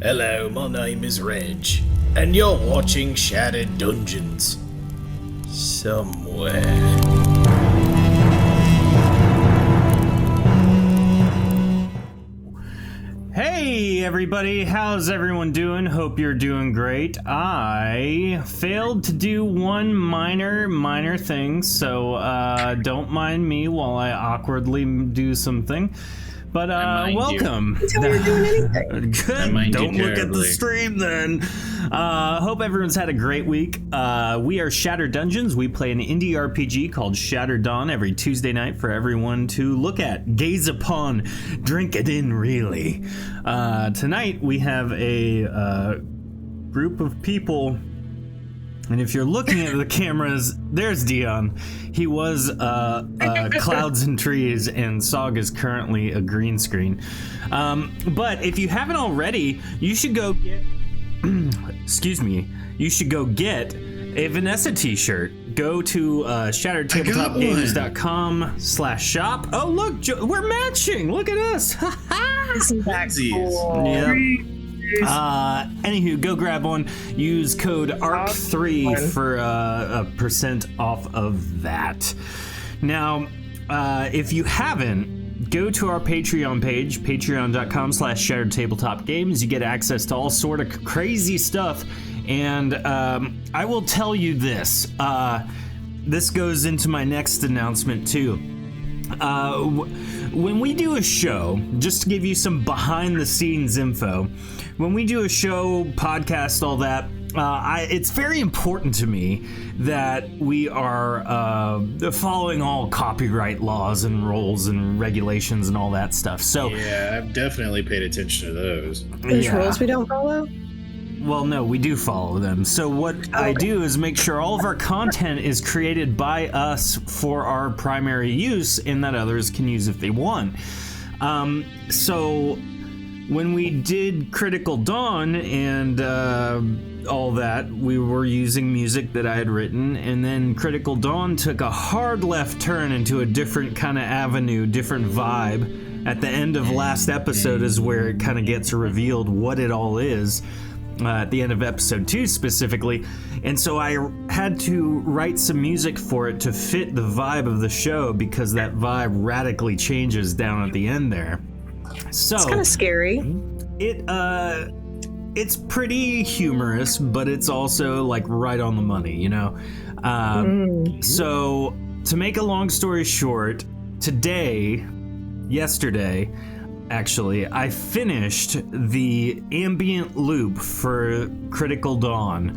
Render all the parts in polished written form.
Hello, my name is Reg, and you're watching Shattered Dungeons. Somewhere. Hey everybody, how's everyone doing? Hope you're doing great. I failed to do one minor thing, so don't mind me while I awkwardly do something. But welcome. That's how you're doing anything. Good. Don't look at the stream then. Hope everyone's had a great week. We are Shattered Dungeons. We play an indie RPG called Shattered Dawn every Tuesday night for everyone to look at, gaze upon, drink it in, really. Tonight we have a group of people. And if you're looking at the cameras, there's Dion. He was Clouds and Trees, and Sog is currently a green screen. But if you haven't already, you should go get... excuse me. You should go get a Vanessa t-shirt. Go to shatteredtabletopgames.com/shop. Oh, look, we're matching. Look at us. Isn't that cool? Yep. Anywho, go grab one. Use code ARC3 for a percent off of that. Now, if you haven't, go to our Patreon page, patreon.com/shatteredtabletopgames. You get access to all sort of crazy stuff. And I will tell you this. This goes into my next announcement too. When we do a show, just to give you some behind the scenes info, when we do a show, podcast, all that, it's very important to me that we are following all copyright laws and rules and regulations and all that stuff. So yeah, I've definitely paid attention to those. There's rules we don't follow? Well, no, we do follow them. So what I do is make sure all of our content is created by us for our primary use and that others can use if they want. So when we did Critical Dawn and all that, we were using music that I had written, and then Critical Dawn took a hard left turn into a different kind of avenue, different vibe. At the end of last episode is where it kind of gets revealed what it all is. At the end of episode 2 specifically, and so I had to write some music for it to fit the vibe of the show, because that vibe radically changes down at the end there. So it's kind of scary. It's pretty humorous, but it's also like right on the money, you know. So to make a long story short, yesterday actually, I finished the ambient loop for Critical Dawn,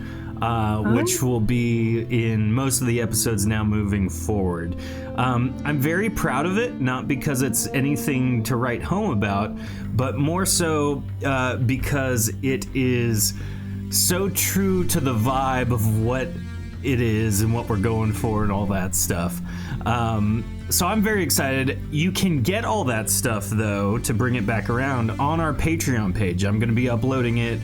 which will be in most of the episodes now moving forward. I'm very proud of it, not because it's anything to write home about, but more so because it is so true to the vibe of what it is and what we're going for and all that stuff. So I'm very excited. You can get all that stuff, though, to bring it back around on our Patreon page. I'm going to be uploading it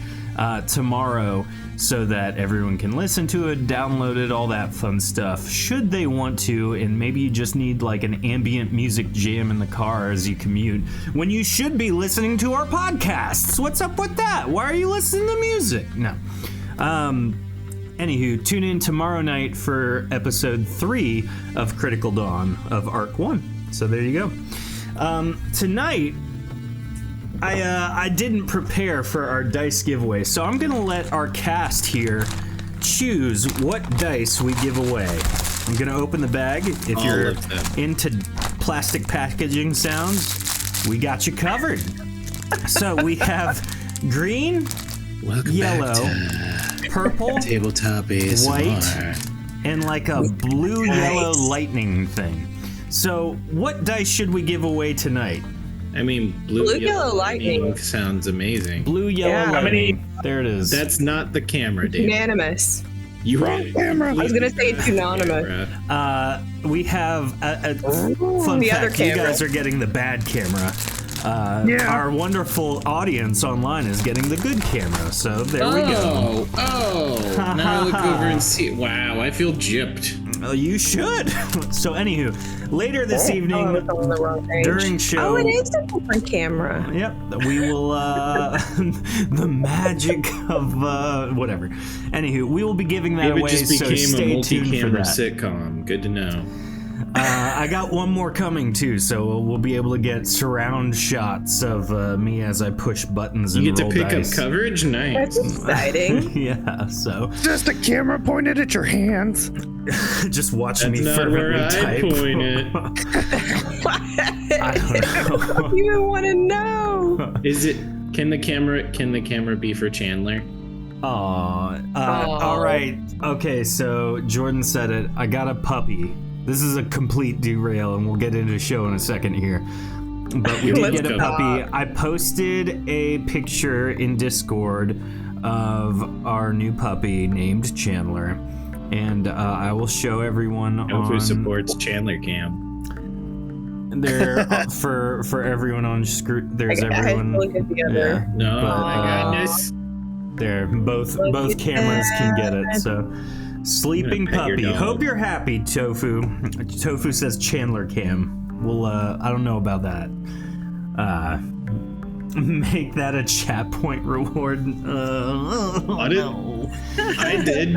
tomorrow so that everyone can listen to it, download it, all that fun stuff, should they want to. And maybe you just need like an ambient music jam in the car as you commute, when you should be listening to our podcasts. What's up with that? Why are you listening to music? No. Anywho, tune in tomorrow night for episode 3 of Critical Dawn of Arc 1. So there you go. Tonight, I didn't prepare for our dice giveaway, so I'm gonna let our cast here choose what dice we give away. I'm gonna open the bag. If you're into plastic packaging sounds, we got you covered. So we have green, yellow, purple, tabletop ASMR, white, and like a blue-yellow lightning thing. So what dice should we give away tonight? I mean, blue-yellow lightning sounds amazing. Blue-yellow lightning. There it is. That's not the camera, Dave. Unanimous. You wrong camera. I was going to say it's unanimous. We have a fun the fact. other camera. You guys are getting the bad camera. Our wonderful audience online is getting the good camera, so there we go. Oh, now I look over and see. Wow, I feel gypped. You should. So, anywho, later this evening, it's on the wrong page. during show. Oh, it is a different camera. Yep, we will, the magic of, whatever. Anywho, we will be giving that It away, just so became a stay tuned for multi-camera that. sitcom. Good to know. I got one more coming, too, so we'll be able to get surround shots of me as I push buttons and You get to roll pick dice. up coverage? Nice. That's exciting. Yeah, so Just a camera pointed at your hands. just watch That's me not fervently where I type. point it. I don't know. You even want to know. Is it? Can the camera be for Chandler? All right. Okay, so Jordan said it. I got a puppy. This is a complete derail, and we'll get into the show in a second here. But we did get a puppy. I posted a picture in Discord of our new puppy named Chandler, and I will show everyone Who on supports Chandler Cam? there for everyone on screen. There's I everyone. look at the other. Yeah, No, but, my goodness. there, both cameras can get it. So, sleeping I'm gonna pet your puppy. dog. Hope you're happy, Tofu. Tofu says Chandler Cam. Well, I don't know about that. Make that a chat point reward. What? No. I did.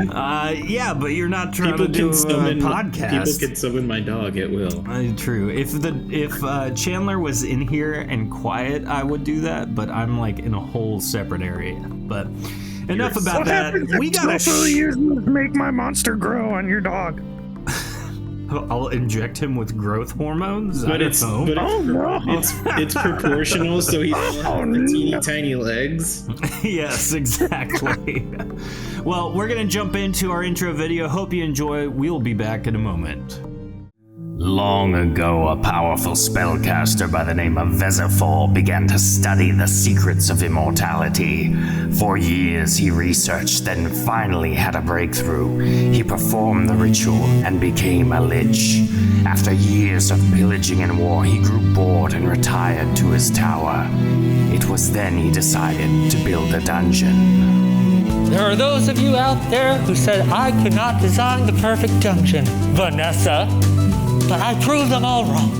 Yeah, but you're not trying People to do can a summon. podcast. People can summon my dog at will. True. If Chandler was in here and quiet, I would do that. But I'm like in a whole separate area. But enough about that. We gotta. use to make my monster grow on your dog. I'll inject him with growth hormones. But it's it's proportional, so he has the teeny tiny legs. Yes, exactly. Well, we're gonna jump into our intro video. Hope you enjoy. We'll be back in a moment. Long ago, a powerful spellcaster by the name of Vezifor began to study the secrets of immortality. For years, he researched, then finally had a breakthrough. He performed the ritual and became a lich. After years of pillaging and war, he grew bored and retired to his tower. It was then he decided to build a dungeon. There are those of you out there who said I could not design the perfect dungeon, Vanessa. But I proved them all wrong.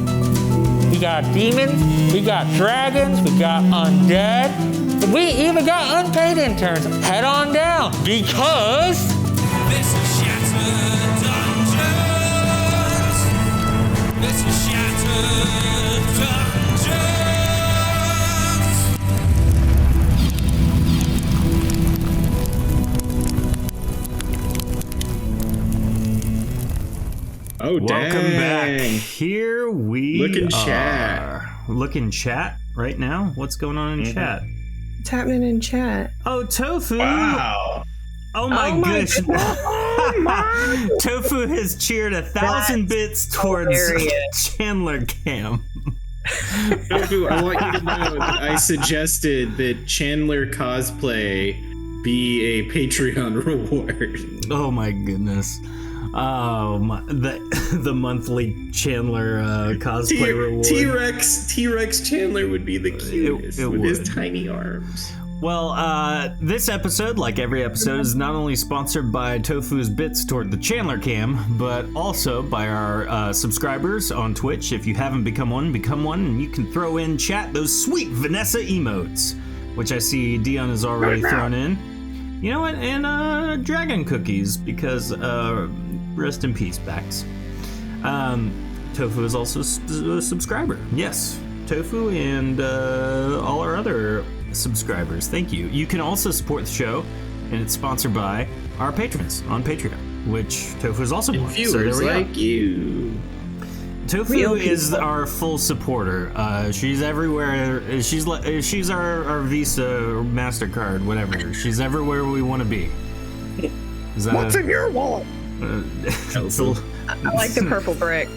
We got demons, we got dragons, we got undead, we even got unpaid interns. Head on down, because This is Shattered Dungeons. This is Shattered Dungeons. Oh, Welcome dang. back. Here we Look in are. chat. Look in chat right now. What's going on in chat? What's happening in chat? Oh, Tofu. Wow. Oh my Oh my goodness. Tofu has cheered 1,000 bits towards hilarious. Chandler Cam. Tofu, I want you to know that I suggested that Chandler cosplay be a Patreon reward. Oh my goodness. Oh my, the monthly Chandler cosplay reward. T-Rex Chandler would be the cutest It with would. his tiny arms. Well, this episode, like every episode, is not only sponsored by Tofu's Bits toward the Chandler Cam, but also by our subscribers on Twitch. If you haven't become one, and you can throw in chat those sweet Vanessa emotes, which I see Dion has already thrown in. You know what? And dragon cookies, because rest in peace, Bax. Tofu is also a subscriber. Yes, Tofu and all our other subscribers. Thank you. You can also support the show, and it's sponsored by our patrons on Patreon, which Tofu is also one. Viewers So there we like go. you. Tofu is our full supporter. She's everywhere. She's our Visa or MasterCard, whatever. She's everywhere we want to be. Is that What's in your wallet? it's a- I like the purple brick.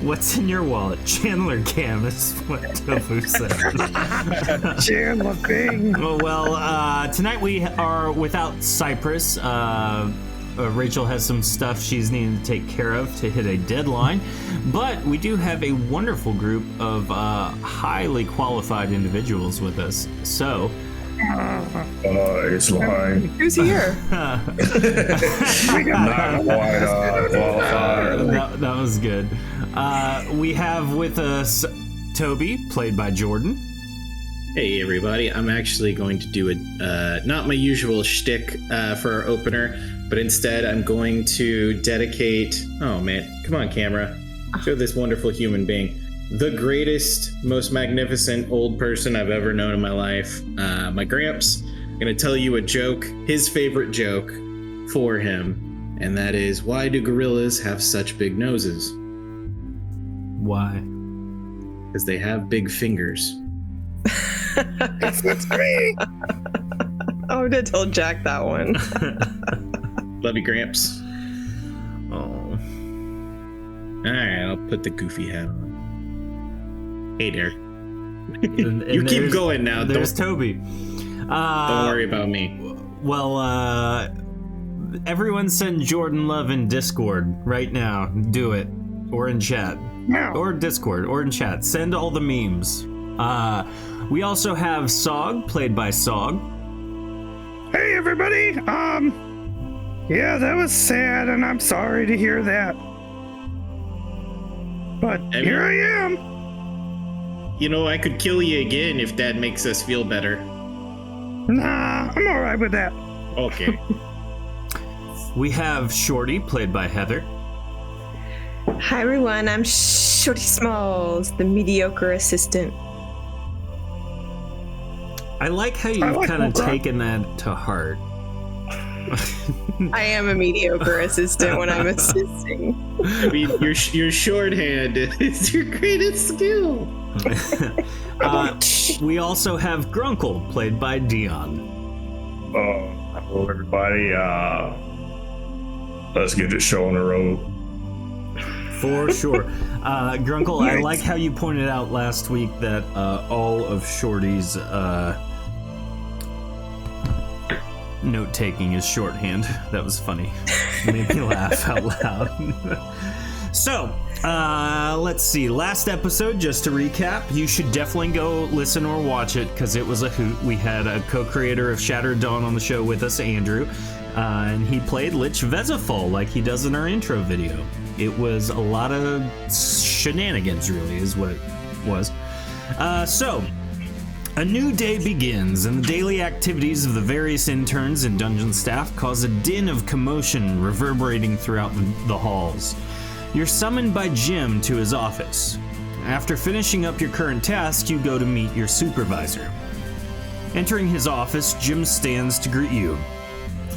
What's in your wallet? Chandler Cam is what Tofu said. Chandler Bing. Well, tonight we are without Cypress. Rachel has some stuff she's needing to take care of to hit a deadline, but we do have a wonderful group of highly qualified individuals with us. So It's lying. Who's here? Not quite qualified. That was good. We have with us Toby, played by Jordan. Hey everybody, I'm actually going to do not my usual shtick for our opener, but instead I'm going to dedicate, oh man, come on camera, show this wonderful human being, the greatest, most magnificent old person I've ever known in my life, my Gramps. I'm going to tell you a joke, his favorite joke for him, and that is, why do gorillas have such big noses? Why? Because they have big fingers. It's me. I would have told Jack that one. Love you, Gramps. Oh. Alright, I'll put the goofy hat on. Hey there. And You keep there's- going now. There's Don't Toby. worry about me. Well, everyone send Jordan love in Discord right now. Do it. Or in chat. Now. Or Discord, or in chat. Send all the memes. We also have Sog, played by Sog. Hey, everybody. Yeah, that was sad, and I'm sorry to hear that. But here I am. You know, I could kill you again if that makes us feel better. Nah, I'm all right with that. Okay. We have Shorty, played by Heather. Hi everyone, I'm Shorty Smalls, the mediocre assistant. I like how I you've like kind of that. taken that to heart. I am a mediocre assistant when I'm assisting. I mean, your shorthand is your greatest skill. We also have Grunkle, played by Dion. Hello, everybody. Let's get this show on the road. For sure. Grunkle, I Nice. like how you pointed out last week that all of Shorty's note-taking is shorthand. That was funny. Made me laugh out loud. So, let's see. Last episode, just to recap, you should definitely go listen or watch it because it was a hoot. We had a co-creator of Shattered Dawn on the show with us, Andrew, and he played Lich Vezafol like he does in our intro video. It was a lot of shenanigans, really, is what it was. So, a new day begins, and the daily activities of the various interns and dungeon staff cause a din of commotion reverberating throughout the halls. You're summoned by Jim to his office. After finishing up your current task, you go to meet your supervisor. Entering his office, Jim stands to greet you.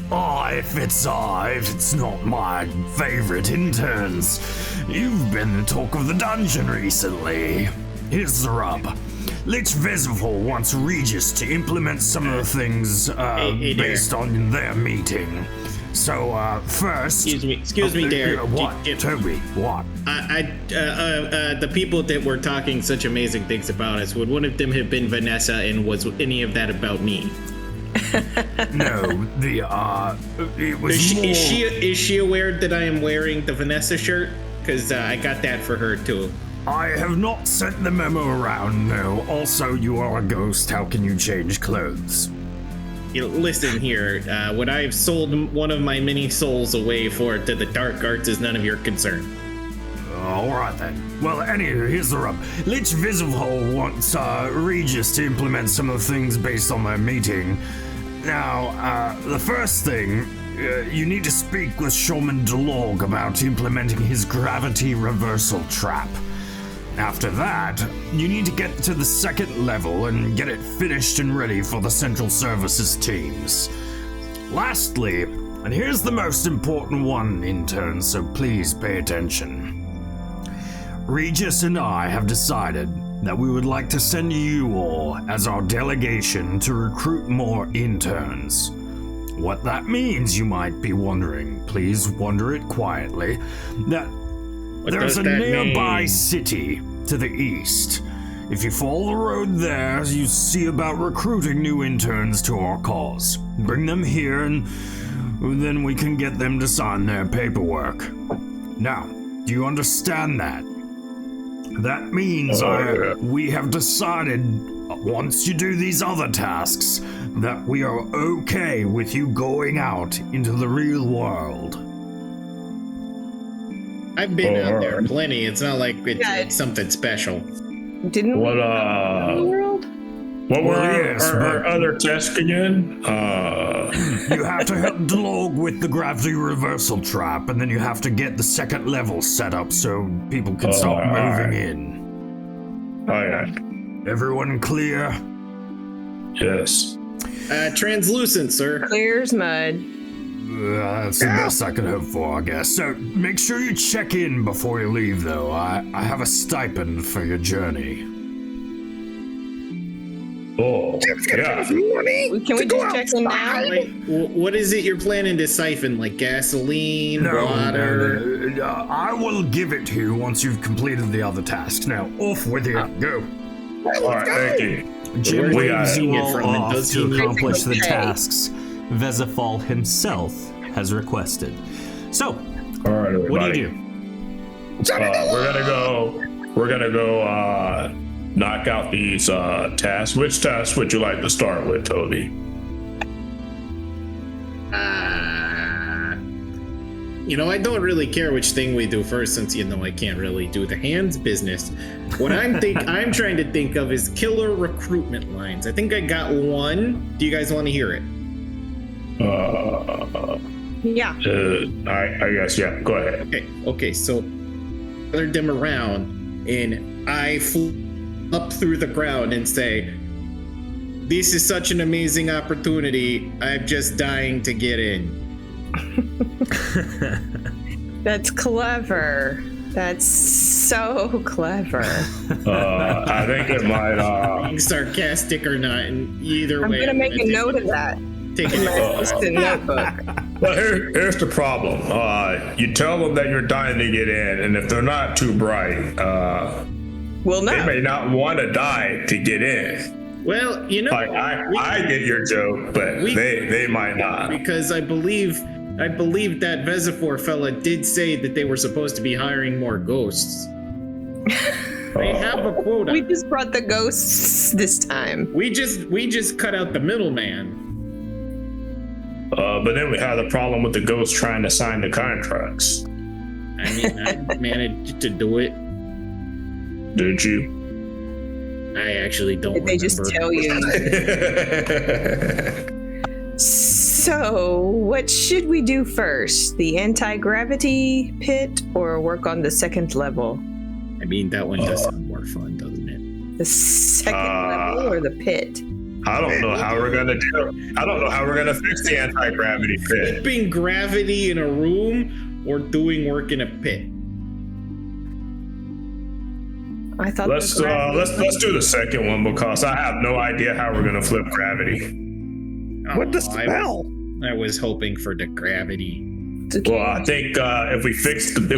If it's not my favorite interns. You've been the talk of the dungeon recently. Here's the rub. Lich Vezafol wants Regis to implement some of the things hey there. based on their meeting. So, first... Excuse me, Derek. What? Toby, what? The people that were talking such amazing things about us, would one of them have been Vanessa, and was any of that about me? No, it was more... Is she aware that I am wearing the Vanessa shirt? Because I got that for her too. I have not sent the memo around, no. Also, you are a ghost. How can you change clothes? You know, listen here. When I've sold one of my many souls away to the dark arts is none of your concern. Alright then. Well, anyway, here's the rub. Lich Vezafol wants Regis to implement some of the things based on their meeting. Now, the first thing, you need to speak with Shaman Delorg about implementing his gravity reversal trap. After that, you need to get to the second level and get it finished and ready for the central services teams. Lastly, and here's the most important one, interns, so please pay attention. Regis and I have decided that we would like to send you all as our delegation to recruit more interns. What that means, you might be wondering. Please wonder it quietly. There's a nearby city to the east. If you follow the road there, you see about recruiting new interns to our cause. Bring them here and then we can get them to sign their paperwork. Now, do you understand that? That means we have decided, once you do these other tasks, that we are okay with you going out into the real world. I've been out there plenty. It's not like it's something special. Didn't What, we go to the world? What were Yes, our but- other tasks again? You have to help Dlog with the gravity reversal trap, and then you have to get the second level set up so people can start moving in. Okay. Everyone clear? Yes. Translucent, sir. Clear as mud. That's the best I can hope for, I guess. So make sure you check in before you leave, though. I have a stipend for your journey. Oh, yeah. Can we just check in now? Like, what is it you're planning to siphon? Like gasoline, water? No. I will give it to you once you've completed the other tasks. Now, off with you. Go. All right, thank you. Jim Where waves are you you getting it all from? And off does to he accomplish the Okay. tasks Vezafal himself has requested. So, All right, everybody. what do you do? We're gonna go knock out these tasks. Which task would you like to start with, Toby? I don't really care which thing we do first, since I can't really do the hands business. What I'm trying to think of is killer recruitment lines. I think I got one. Do you guys want to hear it? Yeah. I guess, yeah. Go ahead. Okay. So, gathered them around, and I flew up through the ground and say, "This is such an amazing opportunity. I'm just dying to get in." That's clever. That's so clever. I think it might. Being sarcastic or not, and either I'm way, gonna make a note of that Take in my it. assistant notebook. Well, here's the problem. You tell them that you're dying to get in, and if they're not too bright, Well, they no. may not want to die to get in. Well, Like I get your joke, but they might not. because I believe that Vezifor fella did say that they were supposed to be hiring more ghosts. They have a quota. We just brought the ghosts this time. We just cut out the middleman. But then we had the problem with the ghost trying to sign the contracts. I mean, I managed to do it. Did you? I actually don't Did they just remember. tell you? So, what should we do first? The anti-gravity pit or work on the second level? I mean, that one does sound more fun, doesn't it? The second level or the pit? I don't know how we're gonna do. I don't know how we're gonna fix the anti-gravity pit. Keeping gravity in a room or doing work in a pit. I thought Let's do the second one because I have no idea how we're gonna flip gravity. What the Oh, spell? I was hoping for the gravity. Well, I think if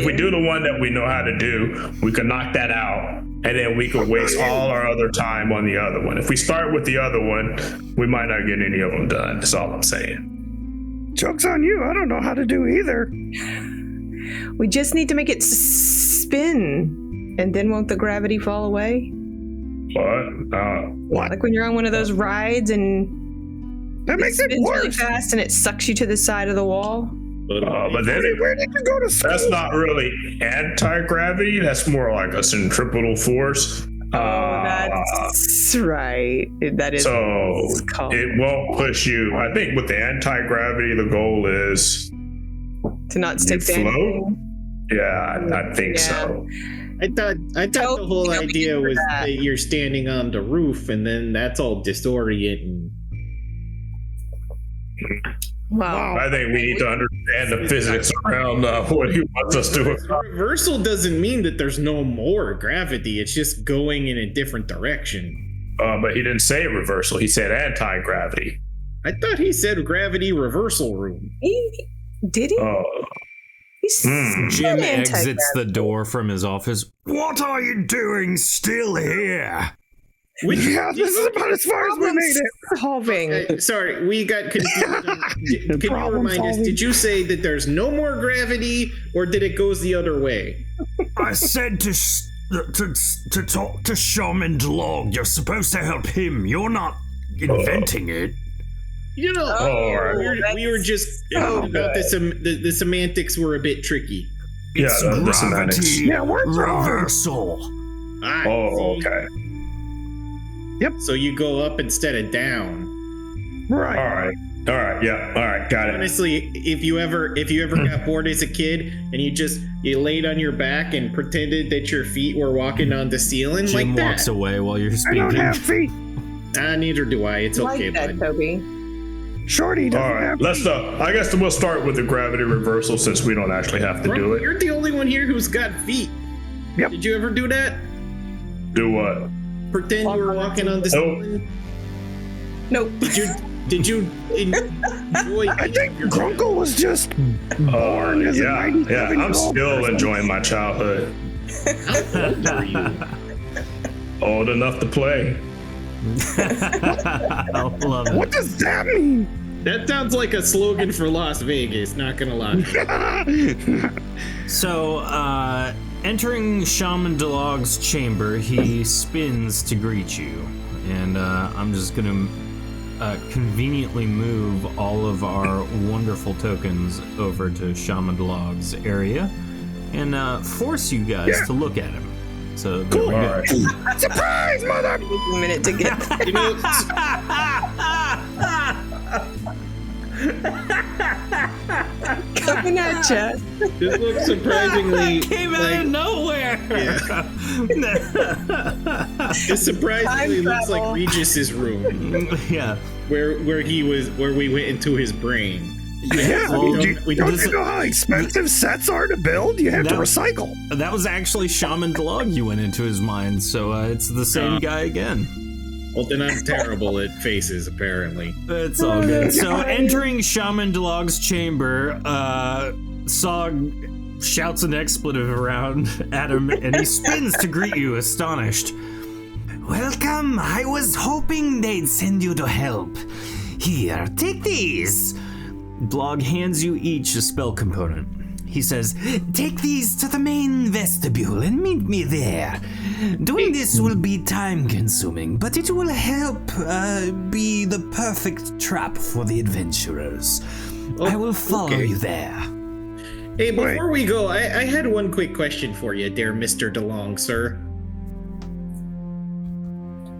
we do the one that we know how to do, we can knock that out, and then we could waste all our other time on the other one. If we start with the other one, we might not get any of them done. That's all I'm saying. Joke's on you. I don't know how to do either. We just need to make it spin, and then won't the gravity fall away? What? Like when you're on one of those rides and That makes it spins really worse. fast and it sucks you to the side of the wall. But then Where did you go to school? that's not really anti-gravity. That's more like a centripetal force. That's right. That is So what it's called. it won't push you. I think with the anti-gravity, the goal is To not you stick to float. anything. Yeah, I think Yeah. so. I thought the whole Don't be idea for was that. that you're standing on the roof and then that's all disorienting. Wow. I think we need to understand the physics around what he wants us to. Reversal doesn't mean that there's no more gravity. It's just going in a different direction. But he didn't say reversal. He said anti-gravity. I thought he said gravity reversal room. Did he? He said Jim anti-gravity. exits the door from his office. What are you doing still here? Yeah, this is about as far as we made it. Solving. Sorry, we got confused. Can you Problem remind us, solving. did you say that there's no more gravity or did it goes the other way? I said to To talk to Shaman Dlog, you're supposed to help him. You're not inventing it. You know, we were just about the semantics were a bit tricky. It's the semantics. Yeah, words are hard. reversal. Okay. Yep. So you go up instead of down. Right. All right. Yeah. All right. Got it. Honestly, if you ever got bored as a kid and you laid on your back and pretended that your feet were walking on the ceiling Jim like that. walks away while you're I speaking. don't have feet. Neither do I. It's okay, like that, bud. Toby. Shorty doesn't All right. have Let's. feet. I guess we'll start with the gravity reversal since we don't actually have to do it. You're the only one here who's got feet. Yep. Did you ever do that? Do what? Pretend you were walking on the ceiling? Nope. Did you enjoy? I think Grunkle was just born as a Yeah. 97-year-old I'm still person. enjoying my childhood. How old are you? Old enough to play. I love it. What does that mean? That sounds like a slogan for Las Vegas, not gonna lie. So, entering Shaman Dlog's chamber, he spins to greet you. And I'm just gonna conveniently move all of our wonderful tokens over to Shaman Dlog's area and force you guys to look at him. So there we go. Surprise, mother! Take a minute to get there. You know, Coming at ya. this looks surprisingly Came out of nowhere. This surprisingly Time looks like travel. Regis's room, Yeah. where we went into his brain. Yeah, Well, don't this- you know how expensive sets are to build? You have to That- recycle. That was actually Shaman Dlog you went into his mind, so it's the same guy again. Well, then I'm terrible at faces, apparently. It's all good. So entering Shaman Dlog's chamber, Sog shouts an expletive around at him, and he spins to greet you, astonished. Welcome. I was hoping they'd send you to help. Here, take these. Dlog hands you each a spell component. He says, take these to the main vestibule and meet me there. Doing this will be time-consuming, but it will help be the perfect trap for the adventurers. I will follow you there. Hey, before we go, I had one quick question for you, dear Mr. DeLong, sir.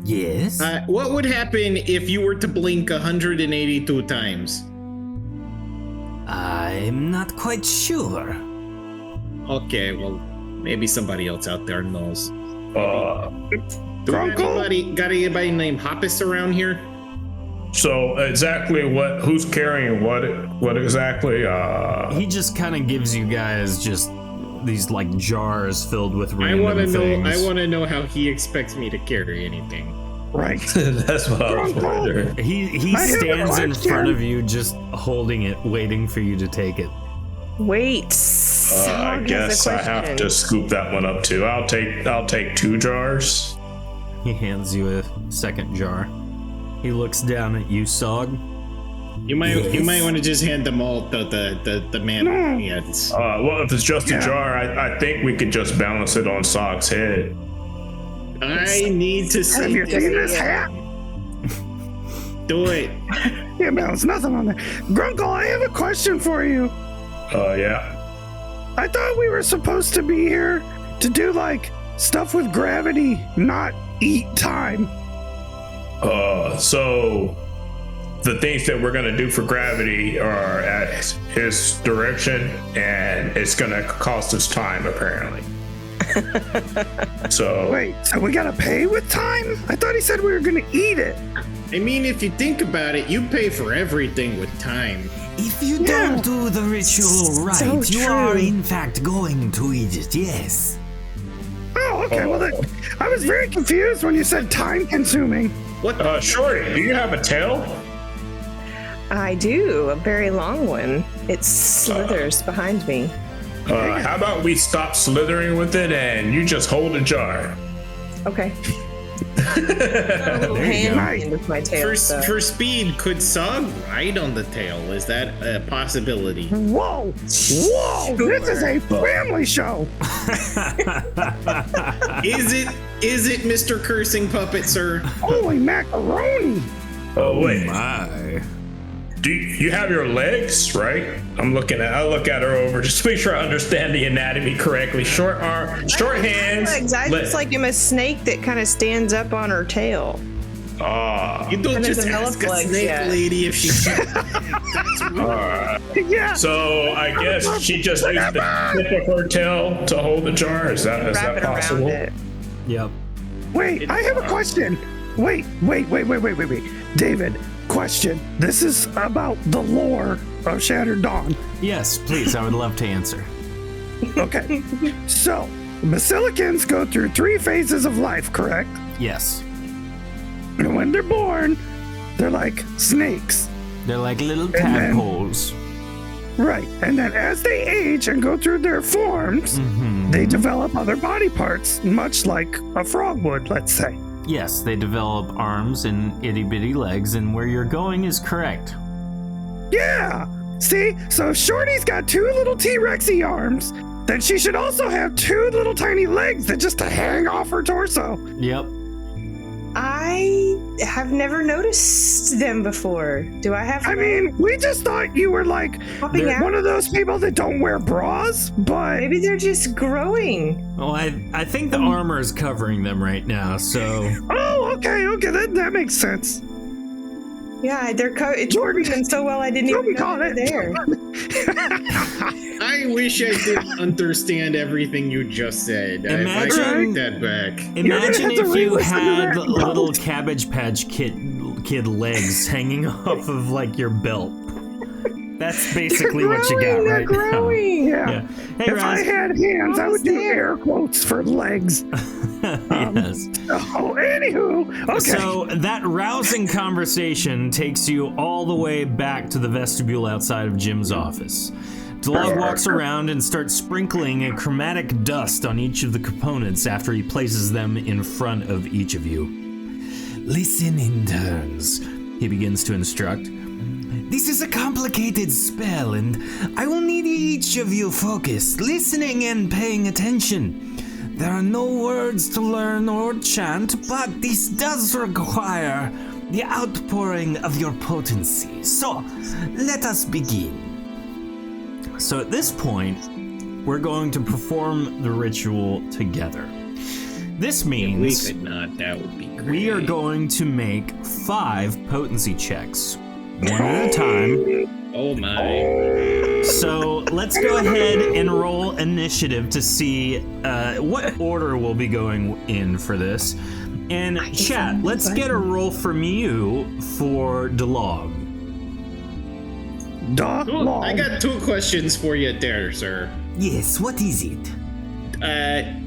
Yes? What would happen if you were to blink 182 times? I'm not quite sure. Okay, well, maybe somebody else out there knows. Do Grunkle? got anybody named Hoppus around here? So exactly who's carrying what exactly? He just kind of gives you guys just these like jars filled with I random want to know. things. I want to know how he expects me to carry anything. Right. That's what I was wondering. He I have a stands in question. front of you, just holding it, waiting for you to take it. Wait. I Sog has a guess I have question. to scoop that one up too. I'll take 2 jars. He hands you a second jar. He looks down at you, Sog. You might Yes. want to just hand them all to the man. Hands. Well, if it's just a jar, I think we could just balance it on Sog's head. I need to Have see you seen this. this hat? Do it. Yeah, man, there's nothing on there. Grunkle, I have a question for you. Yeah. I thought we were supposed to be here to do like stuff with gravity, not eat time. So the things that we're gonna do for gravity are at his direction, and it's gonna cost us time apparently. So Wait, so we gotta pay with time? I thought he said we were gonna eat it. I mean, if you think about it, you pay for everything with time. If you Yeah. don't do the ritual right, So you are true. in fact going to eat it, yes. Oh, okay. Well, then, I was very confused when you said time consuming. What? Shorty, do you have a tail? I do, a very long one. It slithers behind me. How about we stop slithering with it and you just hold a jar? Okay. Got a little There you hand go. at the end of my tail. so. For speed, could Sog ride on the tail? Is that a possibility? Whoa! Whoa! This is a family show. Is it Mr. Cursing Puppet, sir? Holy macaroni! Oh wait, My. do you have your legs right? I look at her over just to make sure I understand the anatomy correctly. Short arm, short hands. I just like him a snake that kind of stands up on her tail. Ah, You don't And just developed ask a legs snake yet. lady if she. That's rude. Yeah. so I guess she just used the tip of her tail to hold the jar. Is that Wrap it possible? around it. Yep. Wait, I have a question. Wait. David, question. This is about the lore of Shattered Dawn. Yes, please. I would love to answer. Okay. So, basilicans go through 3 phases of life, correct? Yes. And when they're born, they're like snakes. They're like little then- tadpoles. Right. And then as they age and go through their forms, they develop other body parts, much like a frog would, let's say. Yes, they develop arms and itty bitty legs, and where you're going is correct. Yeah! See? So if Shorty's got 2 little T-Rexy arms, then she should also have 2 little tiny legs that just hang off her torso. Yep. I have never noticed them before. Do I have? I mean, we just thought you were like popping out? one of those people that don't wear bras, but Maybe they're just growing. Well, I think the armor is covering them right now, so oh, okay, that makes sense. Yeah, they're it's working them so well. I didn't even know call they were it. there. I wish I didn't understand everything you just said. I Imagine- take that back. imagine have to if you re-listen to had that. little Cabbage Patch Kid legs hanging off of like your belt. That's basically what you got They're right now. growing. Yeah. Hey, If I Raz. had hands, I would do Almost there. air quotes for legs. Yes. Oh, anywho, okay. So that rousing conversation takes you all the way back to the vestibule outside of Jim's office. Delog walks around and starts sprinkling a chromatic dust on each of the components after he places them in front of each of you. Listen, interns, he begins to instruct. This is a complicated spell, and I will need each of you focused, listening and paying attention. There are no words to learn or chant, but this does require the outpouring of your potency. So, let us begin. So at this point, we're going to perform the ritual together. This We means could not. That would be great. we are going to make 5 potency checks, one at a time. Oh my. So let's go ahead and roll initiative to see what order we'll be going in for this. And chat, let's get a roll from you for Delog. Dog. I got 2 questions for you there, sir. Yes, what is it?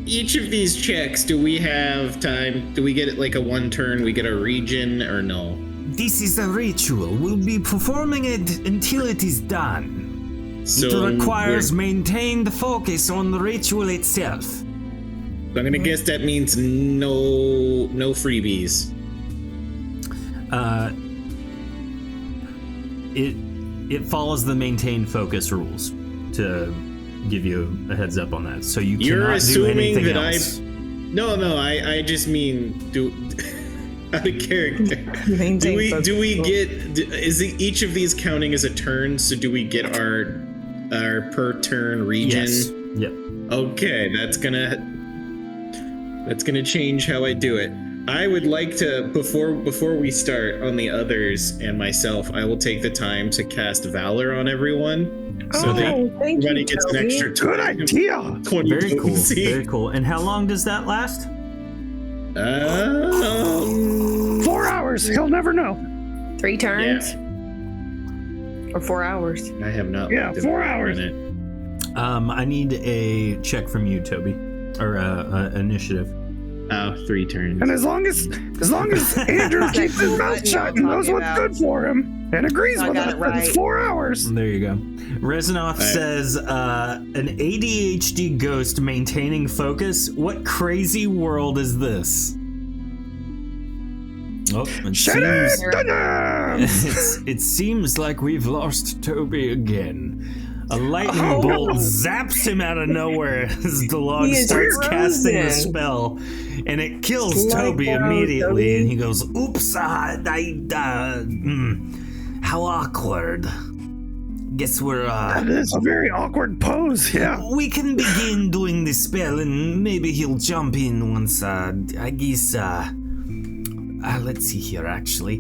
Each of these checks, do we have time? Do we get it like a 1 turn? We get a region or no? This is a ritual. We'll be performing it until it is done. So It requires maintained focus on the ritual itself. I'm gonna guess that means no freebies. It follows the maintained focus rules to give you a heads up on that. So you You're cannot do assuming anything that else. No, I just mean do out of character. Maintain Do we focus. is each of these counting as a turn? So do we get our per turn region? Yes. Yep. Okay, that's gonna change how I do it. I would like to before we start on the others and myself, I will take the time to cast Valor on everyone. So that thank everybody you, gets an Toby. extra Good 20 idea. 20 Very cool. potency. Very cool. And how long does that last? 4 hours. He'll never know. 3 turns or 4 hours. I have not. Yeah, looked at 4 it. hours. I need a check from you, Toby, or initiative. 3 turns. And as long as Andrew keeps his mouth shut and knows what's good for him and agrees I with got us, it then it's right. 4 hours. There you go. Reznov says, an ADHD ghost maintaining focus? What crazy world is this? Oh, it Shattered seems, Dungeons! it seems like we've lost Toby again. A lightning bolt zaps him out of nowhere as DeLong He is starts casting the frozen. spell, and it kills Slow Toby down, immediately. Toby. And he goes, "Oops! How awkward. Guess we're That's a very awkward pose, yeah. we can begin doing the spell, and maybe he'll jump in once. I guess. Let's see here, actually.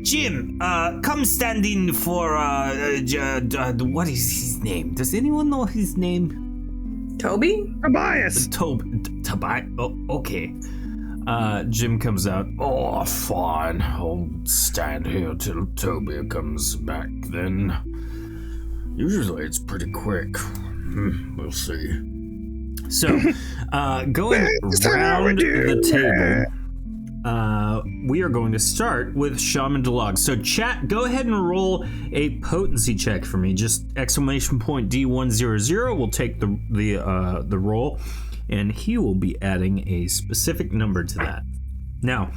Jim, come stand in for, what is his name? Does anyone know his name? Toby? Tobias. Tobias? Oh, okay. Jim comes out. Oh, fine. I'll stand here till Toby comes back then. Usually it's pretty quick. We'll see. So, going around the table, we are going to start with Shaman DeLog. So, chat, go ahead and roll a potency check for me. Just exclamation point D100 will take the roll, and he will be adding a specific number to that. Now,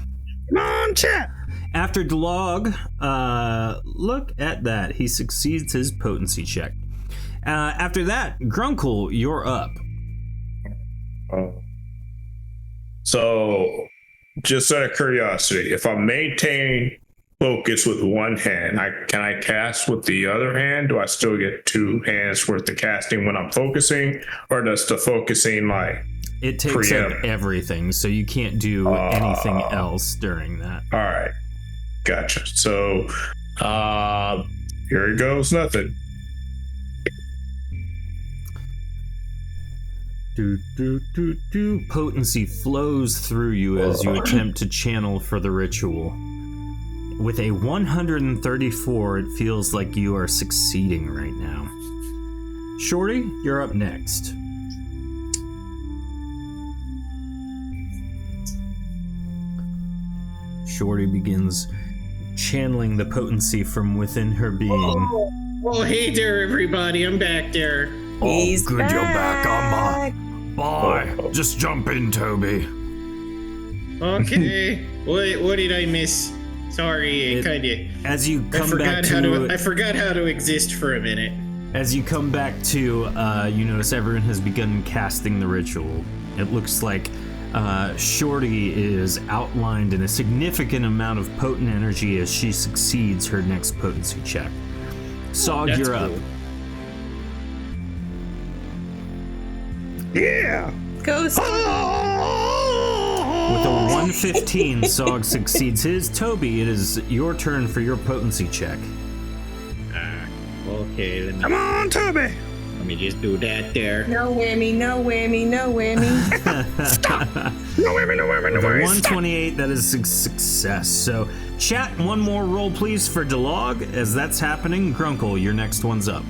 Come on, chat. after DeLog, look at that. He succeeds his potency check. After that, Grunkle, you're up. So, just out of curiosity, if I maintain focus with one hand, can I cast with the other hand? Do I still get 2 hands worth of casting when I'm focusing, or does the focusing like? It takes up Preempt. everything, so you can't do anything else during that. All right, gotcha. So, here it goes. Nothing. Potency flows through you as you attempt to channel for the ritual. With a 134, it feels like you are succeeding right now. Shorty, you're up next. Shorty begins channeling the potency from within her being. Oh, hey there, everybody. I'm back there. He's Good you're back, back. Bye. Just jump in, Toby. Okay. what did I miss? Sorry, It- kind of. As you I come back to I forgot how to exist for a minute. As you come back to, you notice everyone has begun casting the ritual. It looks like Shorty is outlined in a significant amount of potent energy as she succeeds her next potency check. Sog, That's you're up. cool. Yeah. Go, With a 115, Sog succeeds his. Toby, it is your turn for your potency check. Okay, Come on, Toby. let me just do that there. No whammy, no whammy, no whammy. No whammy, no whammy, no With a worries. 128, that is a success. So, chat, one more roll, please, for DeLog. As that's happening, Grunkle, your next one's up.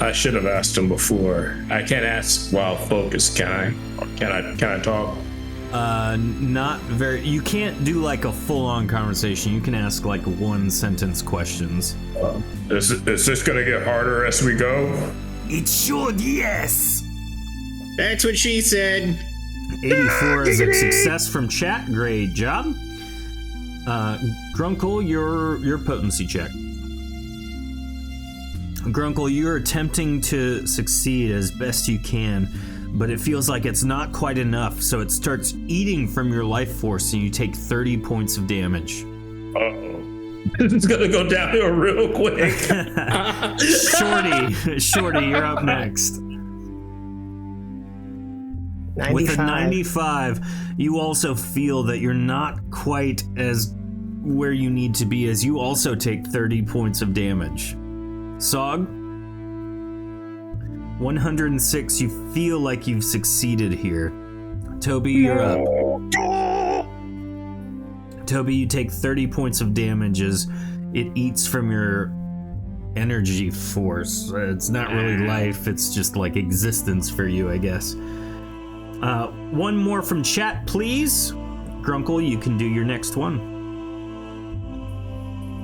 I should have asked him before. I can't ask while focused, can I? Or can I talk? Not very. You can't do like a full-on conversation. You can ask like one-sentence questions. Is this gonna get harder as we go? It should, yes. That's what she said. 84 is a success from chat. Great job. Grunkle, your potency check. Grunkle, you're attempting to succeed as best you can, but it feels like it's not quite enough, so it starts eating from your life force and you take 30 points of damage. Uh-oh. This is gonna go downhill real quick. Shorty, you're up next. 95. With a 95, you also feel that you're not quite as where you need to be, as you also take 30 points of damage. Sog, 106, you feel like you've succeeded here. Toby, you're up. Toby, you take 30 points of damage as it eats from your energy force. It's not really life, it's just like existence for you, I guess. One more from chat, please. Grunkle, you can do your next one.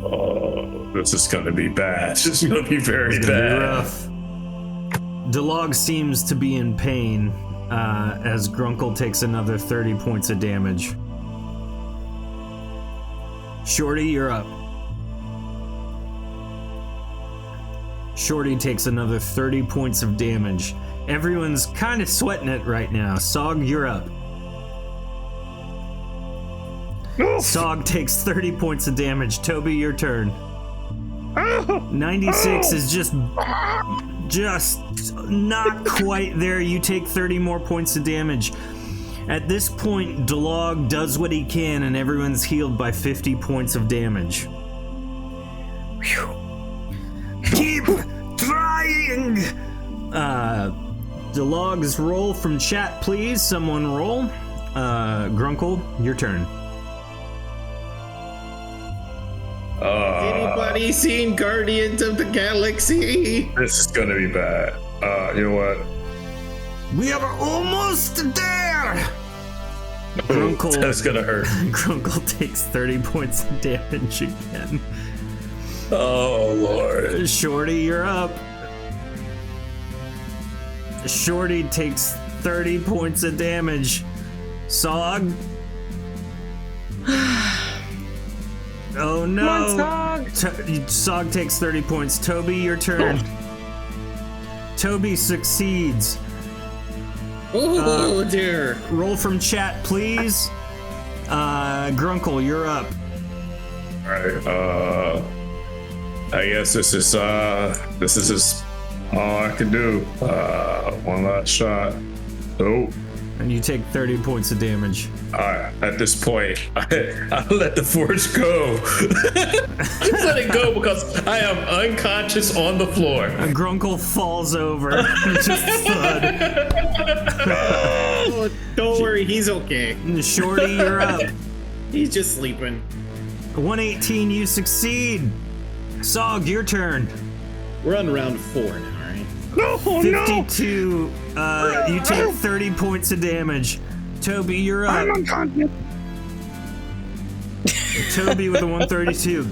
Oh, this is gonna be bad. This is gonna be very It's gonna be bad. rough. DeLog seems to be in pain. as Grunkle takes another 30 points of damage. Shorty, you're up. Shorty takes another 30 points of damage. Everyone's kind of sweating it right now. Sog, you're up. Sog takes 30 points of damage. Toby, your turn. 96 is just not quite there. You take 30 more points of damage. At this point, Delog does what he can, and everyone's healed by 50 points of damage. Keep trying! Delog's roll from chat, please. Someone roll. Grunkle, your turn. Anybody seen Guardians of the Galaxy? This is gonna be bad. You know what? We are almost there! Grunkle, that's gonna hurt. Grunkle takes 30 points of damage again. Oh, Lord. Shorty, you're up. Shorty takes 30 points of damage. Sog. Oh no. Come on, Sog. Sog takes 30 points. Toby, your turn. Toby succeeds. Oh dear. Roll from chat, please. Grunkle, you're up. Alright, I guess this is just all I can do. One last shot. Oh. And you take 30 points of damage. At this point, I let the force go. Just let it go because I am unconscious on the floor. Grunkle falls over. Just thud. Oh, don't worry, he's okay. Shorty, you're up. He's just sleeping. 118, you succeed. Sog, your turn. We're on round 4 now, right? No, 52. You take 30 points of damage. Toby, you're up. I'm unconscious. Toby with a 132.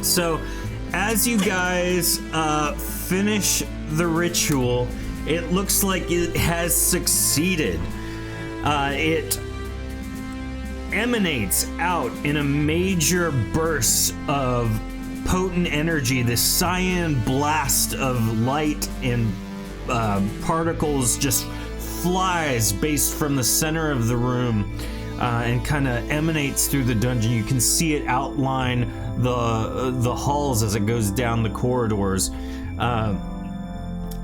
So, as you guys finish the ritual, it looks like it has succeeded. It emanates out in a major burst of potent energy. This cyan blast of light and particles just flies based from the center of the room and kind of emanates through the dungeon. You can see it outline the halls as it goes down the corridors.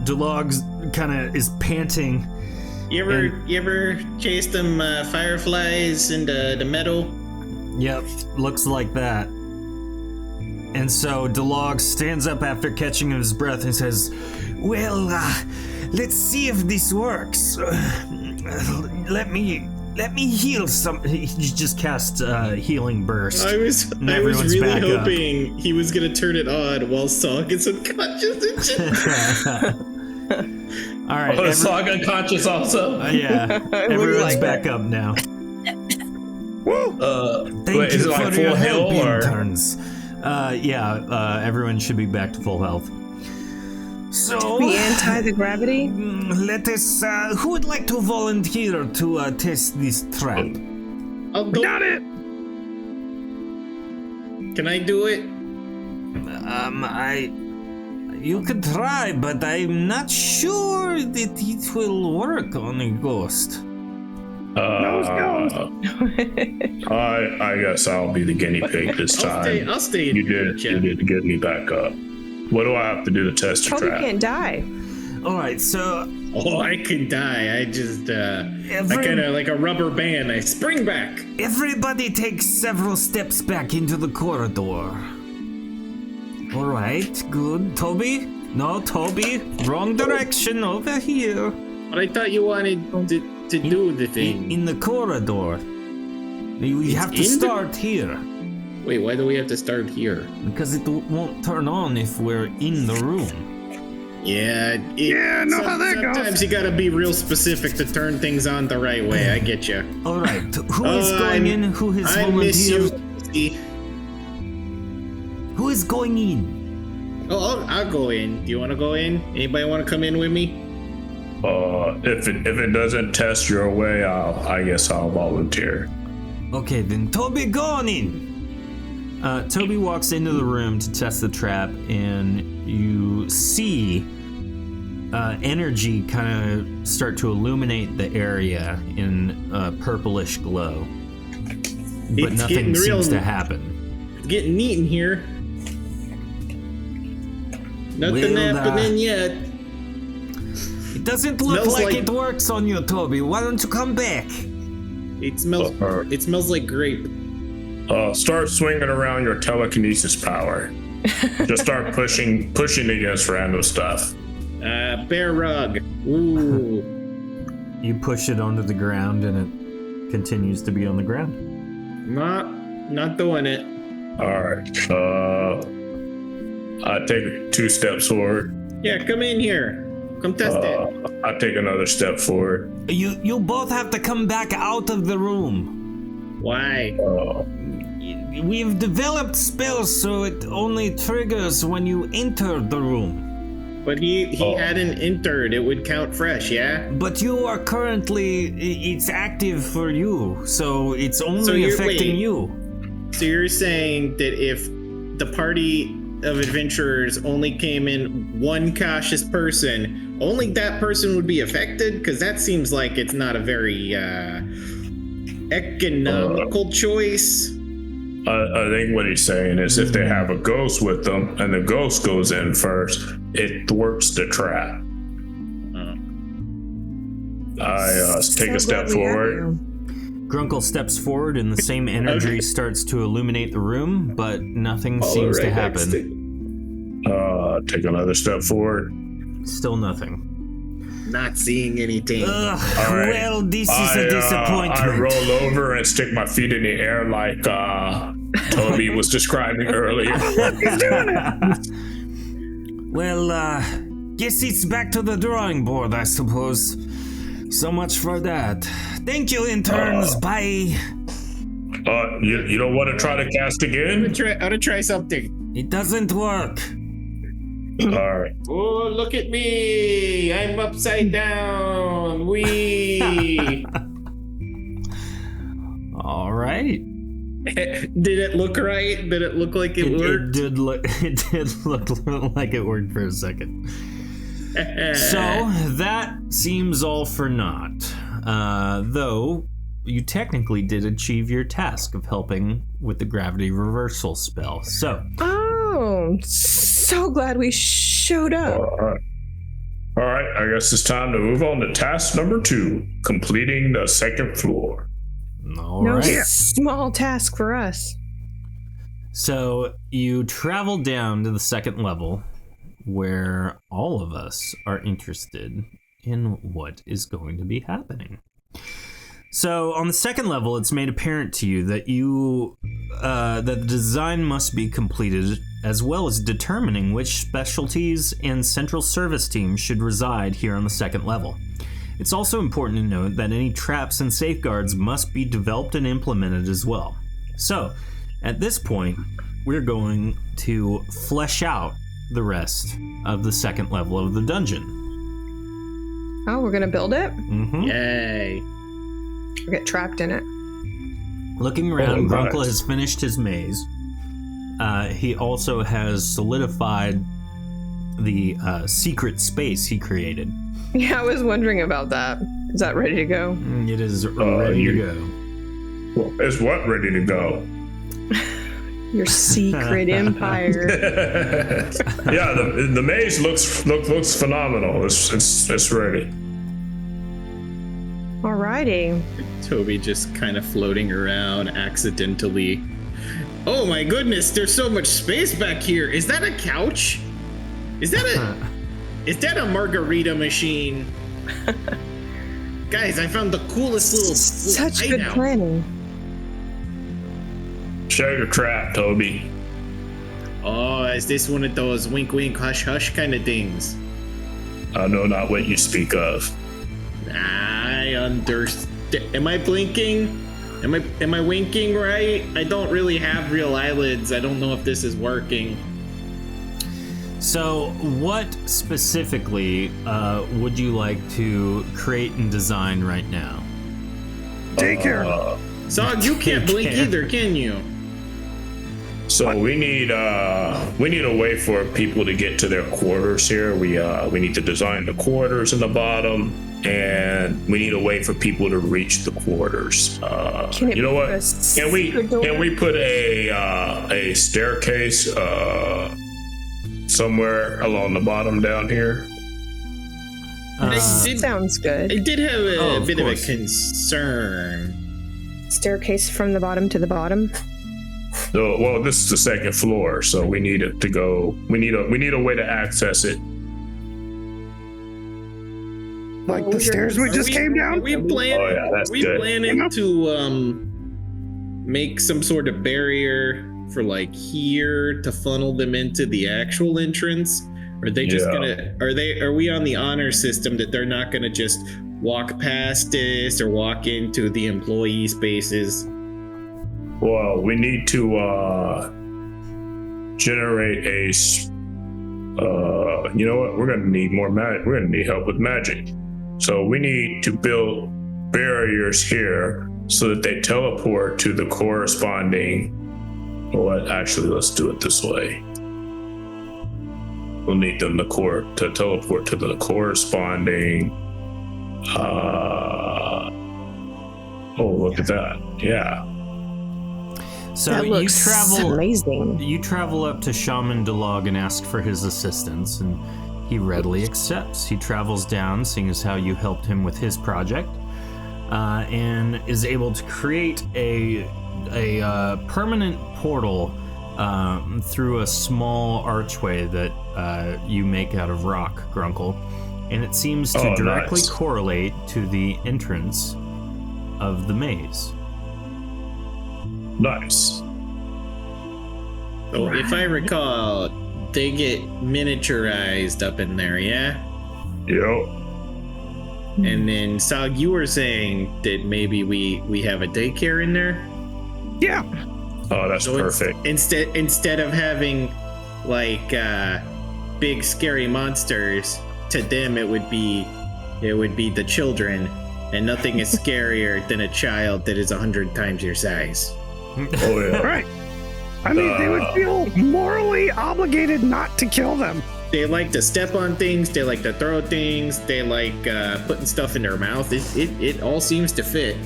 Delog's kind of is panting. You ever chased them fireflies into the metal? Yep, looks like that. And so Delog stands up after catching his breath and says, "Well, let's see if this works. Let me heal some." He just cast healing burst. I was really hoping he was gonna turn it on while Saw gets unconscious and shit. All right. Oh, is Saw unconscious also? Yeah. Everyone's like back up now. Woo! Thank is you it like for full your help, heal, or- interns. Everyone should be back to full health. So, We anti the gravity? let us, who would like to volunteer to test this trap? I'll go. Got it! Can I do it? You could try, but I'm not sure that it will work on a ghost. I guess I'll be the guinea pig this time. I'll stay. You did get me back up. What do I have to do to test your Toby trap? can't die. All right, so Oh, I can die. I just I kind of like a rubber band. I spring back. everybody takes several steps back into the corridor. All right, good. Toby? No, Toby. Wrong direction. Over here. But I thought you wanted to do the thing. In the corridor. We have to in the- start here. Wait, why do we have to start here? Because it won't turn on if we're in the room. Yeah, know how that goes. Sometimes you gotta be real specific to turn things on the right way. I get you. All right, who is going in? Who has I miss you. volunteered? Who is going in? Oh, I'll go in. Do you want to go in? Anybody want to come in with me? If it doesn't test your way, I guess I'll volunteer. Okay, then Toby, go on in. Toby walks into the room to test the trap, and you see energy kind of start to illuminate the area in a purplish glow. But It's nothing getting real. seems to happen. It's getting neat in here. Nothing Well, happening yet. It doesn't look Smells like like- it works on you, Toby. Why don't you come back? It smells. It smells like grape. Start swinging around your telekinesis power. Just start pushing against random stuff. Bear rug. Ooh. You push it onto the ground, and it continues to be on the ground. Not doing it. All right. I take 2 steps forward. Yeah, come in here. Come test it. I take another step forward. You both have to come back out of the room. Why? We've developed spells so it only triggers when you enter the room. But he hadn't entered. It would count fresh, yeah? But you are currently, it's active for you, so it's only So you're- affecting wait. you. So you're saying that if the party of adventurers only came in one cautious person, only that person would be affected? Because that seems like it's not a very economical choice. I think what he's saying is if they have a ghost with them and the ghost goes in first, it thwarts the trap. I take a step forward. Grunkle steps forward and the same energy starts to illuminate the room, but nothing seems to happen. Take another step forward. Still nothing. Not seeing anything. Ugh, All right. well, this is a disappointment. I roll over and stick my feet in the air like Toby was describing earlier. He's doing it. Well, guess it's back to the drawing board, I suppose. So much for that. Thank you, interns. Bye. You don't want to try to cast again? I want to try something. It doesn't work. All right. Oh, look at me. I'm upside down. Wee. All right. Did it look right? Did it look like it worked? It did look like it worked for a second. So that seems all for naught. Though you technically did achieve your task of helping with the gravity reversal spell. So. Oh, so glad we showed up. All right. I guess it's time to move on to task number 2, completing the second floor. All No right. small task for us. So you travel down to the second level, where all of us are interested in what is going to be happening. So on the second level, it's made apparent to you that that the design must be completed, as well as determining which specialties and central service teams should reside here on the second level. It's also important to note that any traps and safeguards must be developed and implemented as well. So, at this point, we're going to flesh out the rest of the second level of the dungeon. Oh, we're gonna build it? Mm-hmm. Yay. Or get trapped in it. Looking around, nice. Grunkle has finished his maze. He also has solidified the secret space he created. Yeah, I was wondering about that. Is that ready to go? It is ready to go. Well, it's what ready to go? Your secret empire. Yeah, the maze looks phenomenal. It's ready. Alrighty. Toby just kind of floating around accidentally. Oh my goodness, there's so much space back here. Is that a couch? Is that a margarita machine? Guys, I found the coolest little Such good hideout. planning. Show your trap, Toby. Oh, is this one of those wink wink hush hush kind of things? I know not what you speak of. I understand. Am I blinking? Am I winking right? I don't really have real eyelids. I don't know if this is working. So, what specifically would you like to create and design right now? Daycare. Zog, you can't blink either, can you? So we need a way for people to get to their quarters here. We need to design the quarters in the bottom, and we need a way for people to reach the quarters. You know what? Can we put a staircase somewhere along the bottom down here? Sounds good. I did have a bit of a course. concern. Staircase from the bottom to the bottom. So, well, this is the second floor, so we need it to go. We need a way to access it. Like the stairs we just came down? Are we planning, Oh, yeah, that's good. to make some sort of barrier for like here to funnel them into the actual entrance? Or are they just Yeah. are we on the honor system that they're not gonna just walk past this or walk into the employee spaces? Well, we need to generate a. You know what? We're gonna need more magic. We're gonna need help with magic. So we need to build barriers here so that they teleport to the corresponding. Well, actually, let's do it this way. We'll need them to teleport to the corresponding. Oh, look at that! Yeah. So That looks amazing. You travel up to Shaman Delog and ask for his assistance, and he readily accepts. He travels down, seeing as how you helped him with his project, and is able to create a permanent portal through a small archway that you make out of rock, Grunkle, and it seems to directly correlate to the entrance of the maze. Nice. So if I recall, they get miniaturized up in there, yeah? Yep. And then Sog, you were saying that maybe we have a daycare in there? Yeah. Oh, that's So perfect. Instead of having like big scary monsters, to them it would be the children, and nothing is scarier than a child that is 100 times your size. Oh yeah. Right. I mean, they would feel morally obligated not to kill them. They like to step on things. They like to throw things. They like putting stuff in their mouth. It all seems to fit.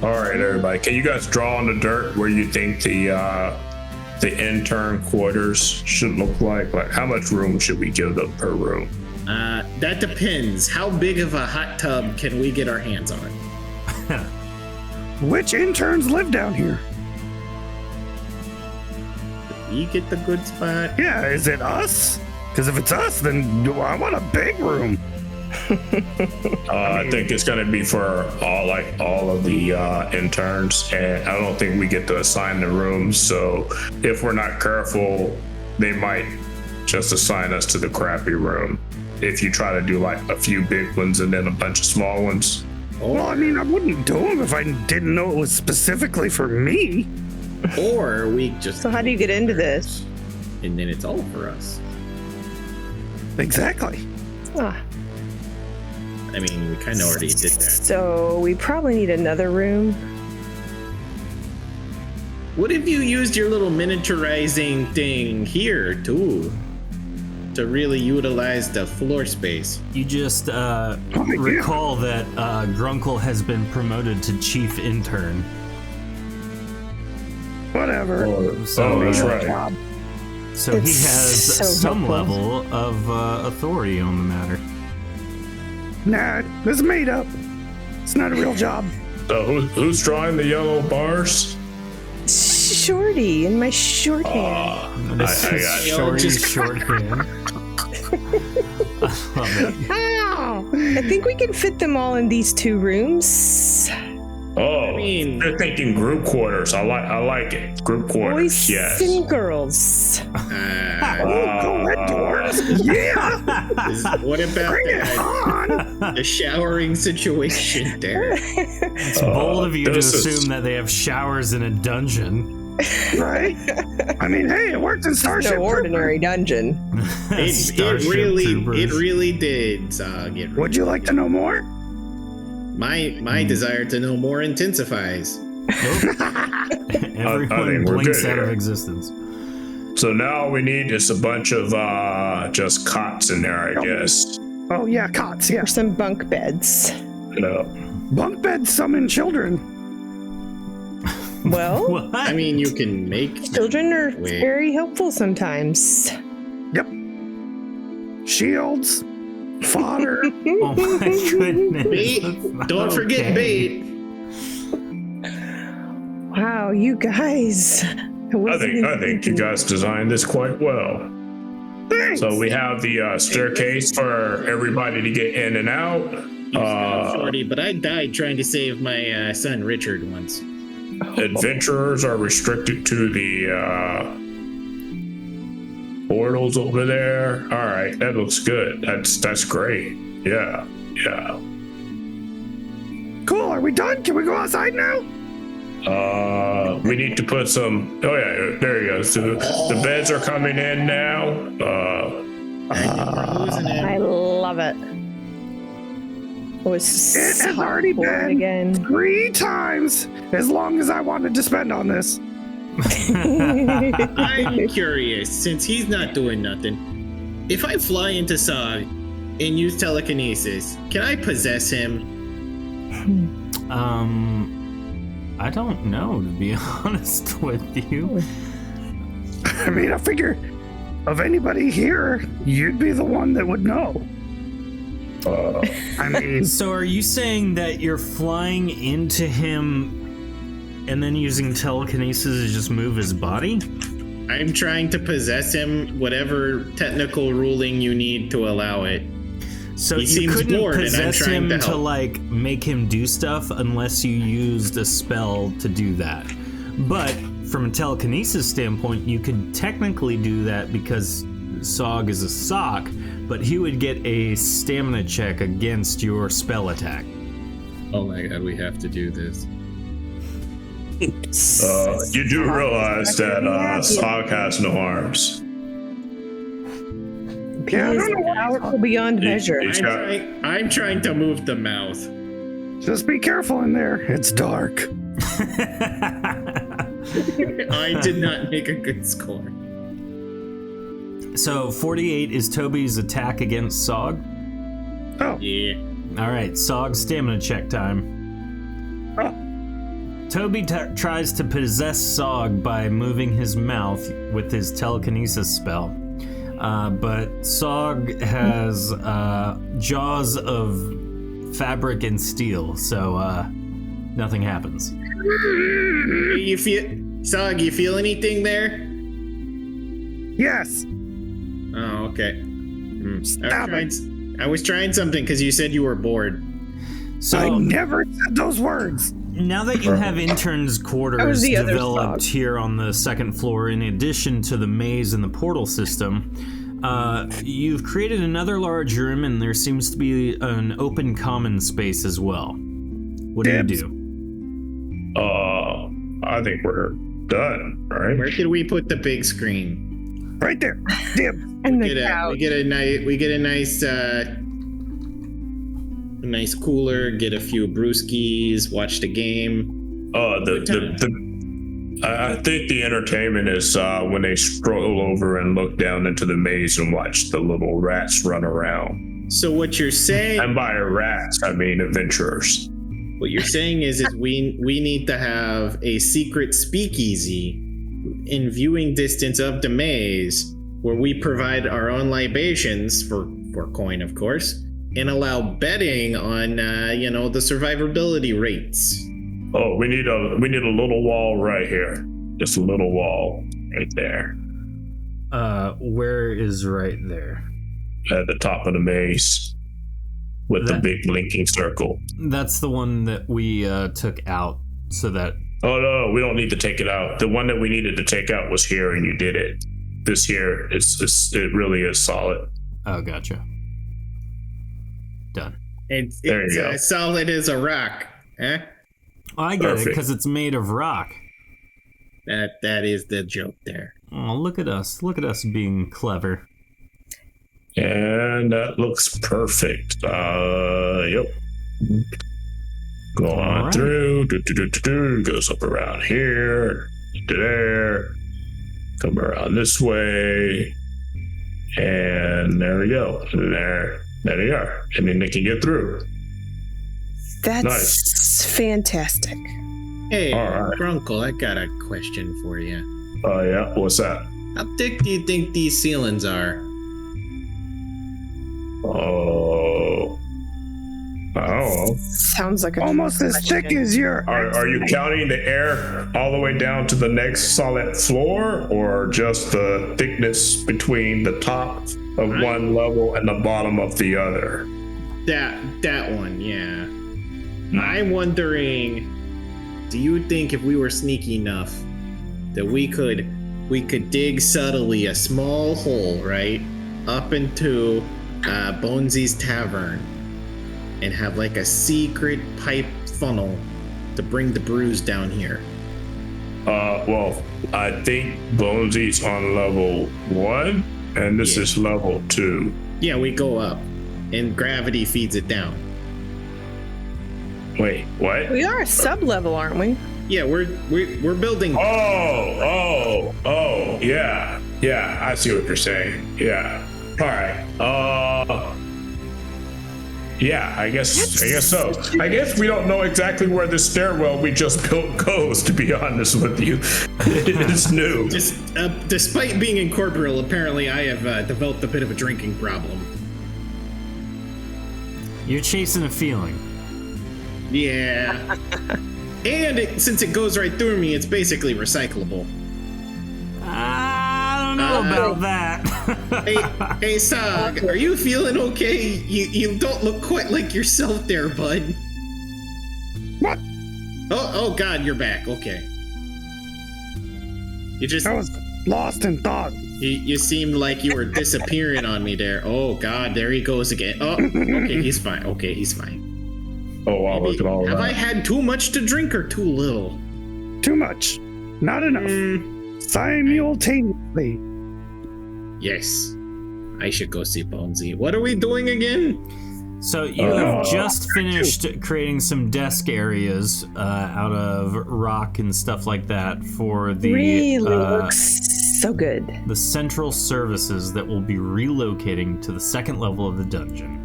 All right, everybody. Can you guys draw on the dirt where you think the intern quarters should look like? Like, how much room should we give them per room? That depends. How big of a hot tub can we get our hands on? Which interns live down here? We get the good spot. Yeah, is it us? Because if it's us, then I want a big room. I think it's going to be for all of the interns, and I don't think we get to assign the rooms. So if we're not careful, they might just assign us to the crappy room. If you try to do like a few big ones and then a bunch of small ones. Well, I mean, I wouldn't do them if I didn't know it was specifically for me. Or we just. So how do you get into this? And then it's all for us. Exactly. Ah, I mean, we kind of already did that. so we probably need another room. What if you used your little miniaturizing thing here too, to really utilize the floor space? You just recall that Grunkle has been promoted to chief intern. Whatever. So, that's right. Job. So he It's has so some helpful. level of authority on the matter. Nah, this is made up. It's not a real job. So who's drawing the yellow bars? Shorty in my shorthand. This I is got it. Shorty's shorthand. I love it. Ow! I think we can fit them all in these two rooms. Oh, I mean- they're thinking group quarters. I like it. Group quarters. Boys Yes. and girls. Co-ed doors? Yeah! What about Bring it that, on! the showering situation there? It's bold of you to this is- assume that they have showers in a dungeon. Right? I mean, hey, it worked in Starship No ordinary Troopers. dungeon. It really did, Zog. Would you like to know more? My desire to know more intensifies. Everyone we're blinks good out of here. existence. So now we need just a bunch of just cots in there, I guess. Oh, yeah, cots, yeah. Or some bunk beds. Bunk beds summon children. Well, What? I mean, you can make. children are Wait. very helpful sometimes. Yep. Shields, fodder. Oh my goodness. Bait. That's not Don't forget okay. bait. Wow, you guys. I think you guys designed this quite well. Thanks. So we have the staircase for everybody to get in and out. Shorty, but I died trying to save my son Richard once. Adventurers are restricted to the portals over there. All right, that looks good. That's great. Yeah. Cool, are we done? Can we go outside now? We need to put some. Oh yeah, there you go. So the beds are coming in now. I love it. It was It has so already boring been again. 3 times as long as I wanted to spend on this. I'm curious, since he's not doing nothing, if I fly into Zog and use telekinesis, can I possess him? I don't know, to be honest with you. I mean, I figure of anybody here, you'd be the one that would know. I mean, So are you saying that you're flying into him and then using telekinesis to just move his body? I'm trying to possess him, whatever technical ruling you need to allow it. So He you seems couldn't bored and I'm possess trying him to to help. like make him do stuff unless you used a spell to do that. But from a telekinesis standpoint, you could technically do that because Sog is a sock, but he would get a stamina check against your spell attack. Oh my god, we have to do this. You do realize that Sog has no arms. yeah, I He is don't know. powerful beyond measure. He's got- I'm trying to move the mouth. Just be careful in there. It's dark. I did not make a good score. So 48 is Toby's attack against Sog. Oh, Yeah. All right, Sog stamina check time. Oh. Toby tries to possess Sog by moving his mouth with his telekinesis spell. But Sog has jaws of fabric and steel, so nothing happens. You feel, Zog? You feel anything there? yes. Oh, okay. Stop it. I was trying something because you said you were bored. So I never said those words. now that you have interns' That quarters was the other developed Sog. here on the second floor, in addition to the maze and the portal system, you've created another large room, and there seems to be an open common space as well. What do you Dibs. do? I think we're done, right? Where could we put the big screen? Right there. Dib. And the We couch. get a nice cooler. Get a few brewskis. Watch the game. I think the entertainment is when they stroll over and look down into the maze and watch the little rats run around. So what you're saying? And by rats, I mean adventurers. What you're saying is we need to have a secret speakeasy in viewing distance of the maze where we provide our own libations for coin, of course, and allow betting on the survivability rates. Oh, we need a little wall right here. Just a little wall right there Where is right there? at the top of the maze with the That- big blinking circle. That's the one that we took out so that. Oh no, we don't need to take it out. The one that we needed to take out was here, and you did it. This here, it really is solid. Oh, gotcha. Done. It's There you go. as solid as a rock. Eh? Oh, I get it, Perfect. because it's made of rock. That is the joke there. Oh, look at us. Look at us being clever. And that looks perfect. Yep. Go on right. through. Goes up around here. To there. Come around this way. And there we go. And there they are. And then they can get through. That's Nice. fantastic. Hey, All right. Grunkle, I got a question for you. Oh, yeah. What's that? How thick do you think these ceilings are? Oh. I don't know. Sounds like a Almost as thick question. as your. Are you counting the air all the way down to the next solid floor, or just the thickness between the top of one level and the bottom of the other? That one, yeah. I'm wondering, do you think if we were sneaky enough that we could dig subtly a small hole, right, up into Bonesy's tavern and have like a secret pipe funnel to bring the brews down here? Well, I think Bonesy's on level 1, and this is level 2. Yeah, we go up and gravity feeds it down. Wait, what? We are a sub-level, aren't we? Yeah, we're building. Oh, yeah. Yeah, I see what you're saying. Yeah. All right. Yeah, I guess so. I guess we don't know exactly where the stairwell we just built goes, to be honest with you. It's new. Just despite being incorporeal, apparently I have developed a bit of a drinking problem. You're chasing a feeling. Yeah. And since it goes right through me, it's basically recyclable. I don't know about that. Hey, Sog, are you feeling okay? You don't look quite like yourself there, bud. What? Oh God, you're back. Okay. You just I was lost in thought. you seemed like you were disappearing on me there. Oh God, there he goes again. Oh, okay, he's fine. Okay, he's fine. Oh, wow, look at all Have I that. had too much to drink or too little? Too much. Not enough. Simultaneously. Yes. I should go see Bonesy. What are we doing again? So you have just finished creating some desk areas out of rock and stuff like that for the Really looks so good. the central services that will be relocating to the second level of the dungeon.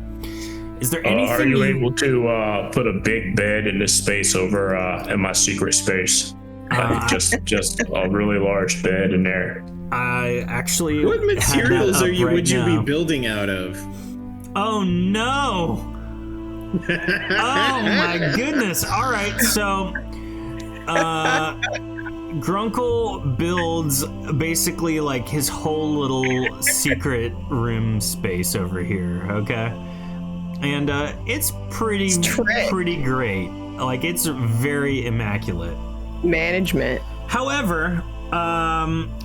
Is there anything Are you able to put a big bed in this space over in my secret space? Just a really large bed in there. I actually What had that materials up would you now. be building out of? Oh no! Oh my goodness! All right, so Grunkle builds basically like his whole little secret room space over here. Okay, and it's pretty great. Like it's very immaculate. Management. However,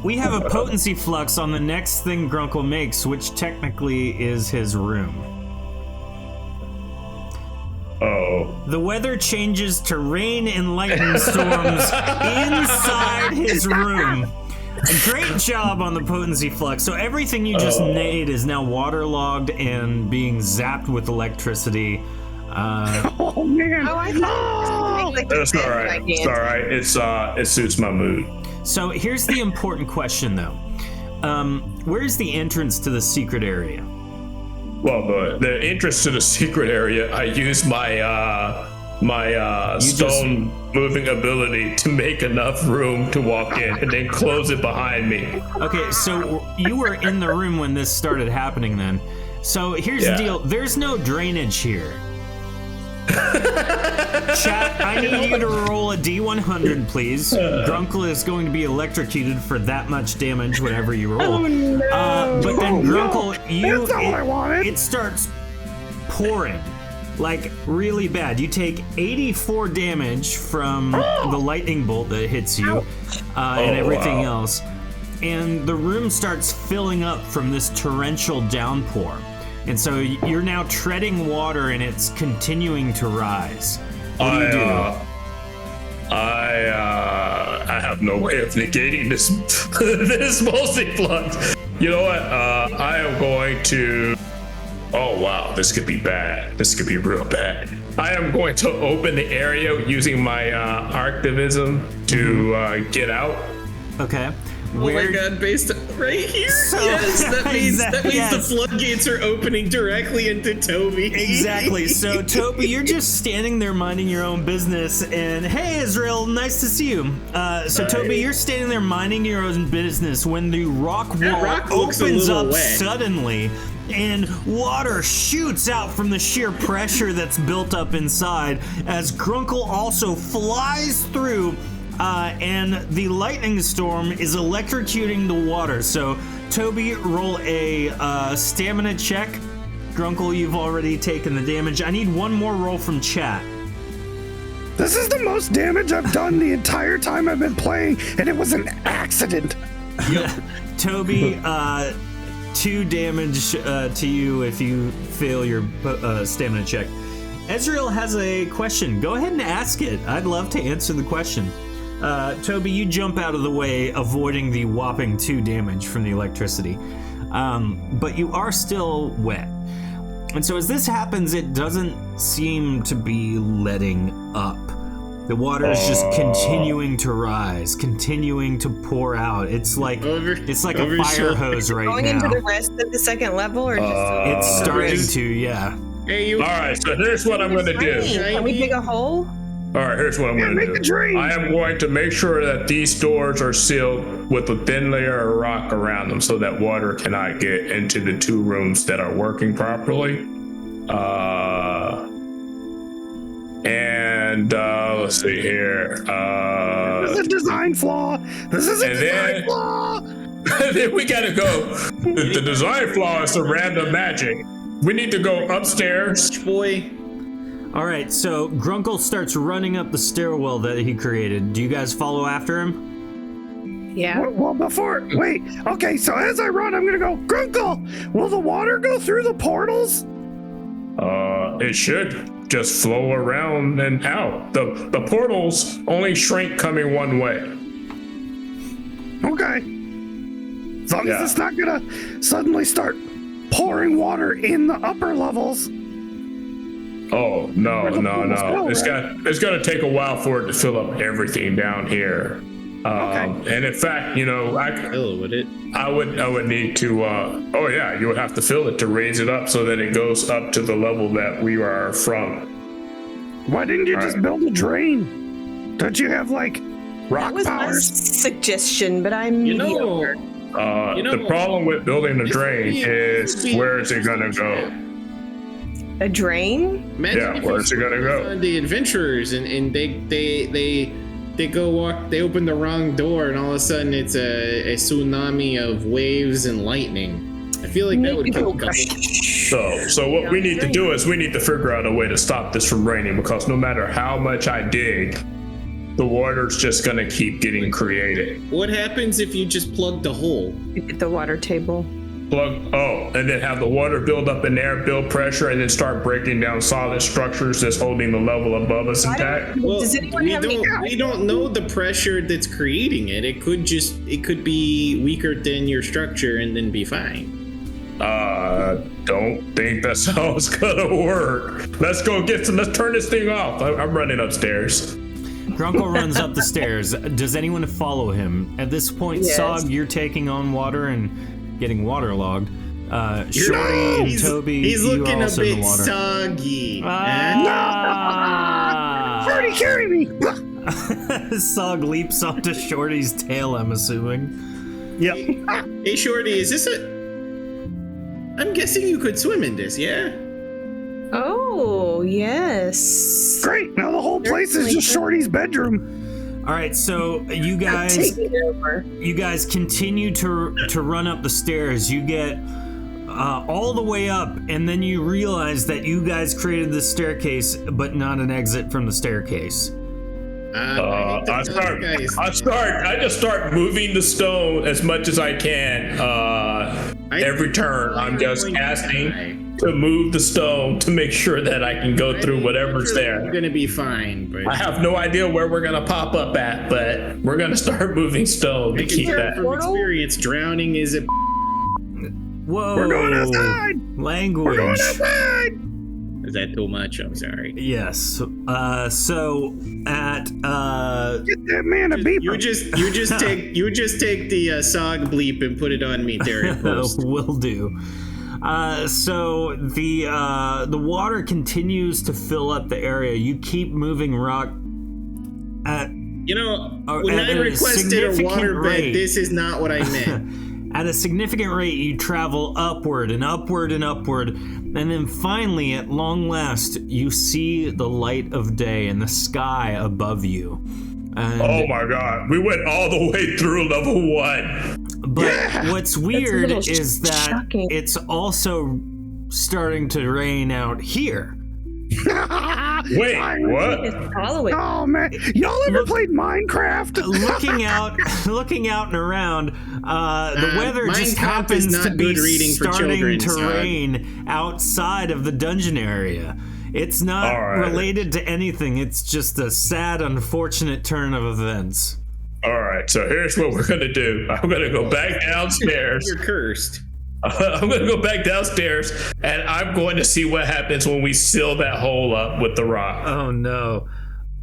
we have a potency flux on the next thing Grunkle makes, which technically is his room. Oh. The weather changes to rain and lightning storms inside his room. A great job on the potency flux. So everything you just made is now waterlogged and being zapped with electricity. Oh man. Oh, I thought It's all right. It's all right. It suits my mood. So here's the important question, though. Where's the entrance to the secret area? Well, the entrance to the secret area, I use my stone moving ability to make enough room to walk in, and then close it behind me. Okay, so you were in the room when this started happening then. So here's the deal. There's no drainage here. Chat, I need you to roll a D100, please. Grunkle is going to be electrocuted for that much damage whenever you roll. Oh no! But then Grunkle, That's not what I wanted. it starts pouring. Like, really bad. You take 84 damage from the lightning bolt that hits you and everything else. And the room starts filling up from this torrential downpour. And so you're now treading water and it's continuing to rise. What do you do? I I have no way of negating this this multi-flux. You know what? I am going to. Oh wow, this could be bad. This could be real bad. I am going to open the area using my activism to get out. Okay. Oh my god, based right here? Yes, that means the floodgates are opening directly into Toby. Exactly. So, Toby, you're just standing there minding your own business, and hey, Israel, nice to see you. Toby, you're standing there minding your own business when the rock wall opens up suddenly, and water shoots out from the sheer pressure that's built up inside as Grunkle also flies through. And the lightning storm is electrocuting the water. So, Toby, roll a stamina check. Grunkle, you've already taken the damage. I need one more roll from chat. This is the most damage I've done the entire time I've been playing, and it was an accident. Toby, 2 damage to you if you fail your stamina check. Ezreal has a question. Go ahead and ask it. I'd love to answer the question. Toby, you jump out of the way, avoiding the whopping 2 damage from the electricity. But you are still wet. And so as this happens, it doesn't seem to be letting up. The water is just continuing to rise, continuing to pour out. It's like a fire hose right going now. Into the rest of the second level, or just it's starting to, yeah. Hey, all right, so here's what I'm going to do. Can we dig a hole? All right, here's what I'm going to do. I am going to make sure that these doors are sealed with a thin layer of rock around them so that water cannot get into the 2 rooms that are working properly. Let's see here. This is a design flaw. Flaw. Then we got to go. The design flaw is some random magic. We need to go upstairs. Boy. All right, so Grunkle starts running up the stairwell that he created. Do you guys follow after him? Yeah. Well, wait. Okay, so as I run, I'm gonna go, Grunkle, will the water go through the portals? It should just flow around and out. The portals only shrink coming one way. Okay. As long as it's not gonna suddenly start pouring water in the upper levels. Oh, no. It's gonna take a while for it to fill up everything down here. And in fact, I would need to, you would have to fill it to raise it up so that it goes up to the level that we are from. Why didn't you just build a drain? Don't you have, like, rock that was powers? My suggestion, but I'm mediocre. The problem with building a drain is where is it gonna go? A drain? Imagine where's it gonna go? The adventurers and they go walk. They open the wrong door, and all of a sudden it's a tsunami of waves and lightning. I feel like that would kill a couple. So what we need to do is we need to figure out a way to stop this from raining, because no matter how much I dig, the water's just gonna keep getting created. What happens if you just plug the hole? You get the water table. And then have the water build up in there, build pressure, and then start breaking down solid structures that's holding the level above us intact. Well, we don't know the pressure that's creating it. It could be weaker than your structure and then be fine. Don't think that's how it's gonna work. Let's turn this thing off. I'm running upstairs. Grunkle runs up the stairs. Does anyone follow him? At this point, yes. Sog, you're taking on water and getting waterlogged. Shorty and Toby, he's looking a bit water. soggy. Shorty, carry me! Sog leaps onto Shorty's tail, I'm assuming. Yep. Hey, Shorty, is this I'm guessing you could swim in this, yeah? Oh, yes. Great, now the whole place is just Shorty's bedroom. All right, so you guys continue to run up the stairs. You get all the way up, and then you realize that you guys created the staircase, but not an exit from the staircase. I just start moving the stone as much as I can. Every turn, I'm just casting. to move the stone to make sure that I can go through whatever's I'm there. gonna be fine, but I have no idea where we're gonna pop up at, but we're gonna start moving stone to keep that. from experience, drowning is a. Whoa. We're going outside. Language. We're going outside. Is that too much? I'm sorry. Yes. So at Get that man a beeper. You just take the SOG bleep and put it on me, Terry. Post. will do. So the water continues to fill up the area. You keep moving rock at When at I a requested a significant water rate. bed, this is not what I meant. At a significant rate, you travel upward and upward and upward, and then finally, at long last, you see the light of day in the sky above you. And, Oh my god, we went all the way through level 1. but what's weird little is that shocking. it's also starting to rain out here. Wait, what? It's following. Oh man, y'all ever played Minecraft? looking out and around, the weather just Minecraft happens is not to be good reading for starting children, to son. rain outside of the dungeon area. It's not All right. related to anything. It's just a sad, unfortunate turn of events. All right, so here's what we're gonna do. I'm gonna go back downstairs. You're cursed. I'm gonna go back downstairs, and I'm going to see what happens when we seal that hole up with the rock. Oh no!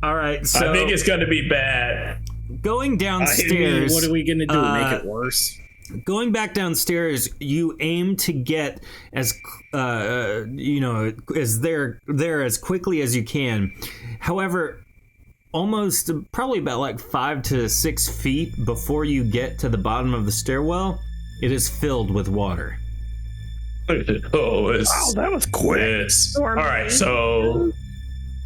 All right, so I think it's gonna be bad. going downstairs. What are we gonna do? Make it worse? Going back downstairs, you aim to get as as there as quickly as you can. However, almost probably about like 5 to 6 feet before you get to the bottom of the stairwell, it is filled with water. Oh, Wow, that was quick. it's all right. So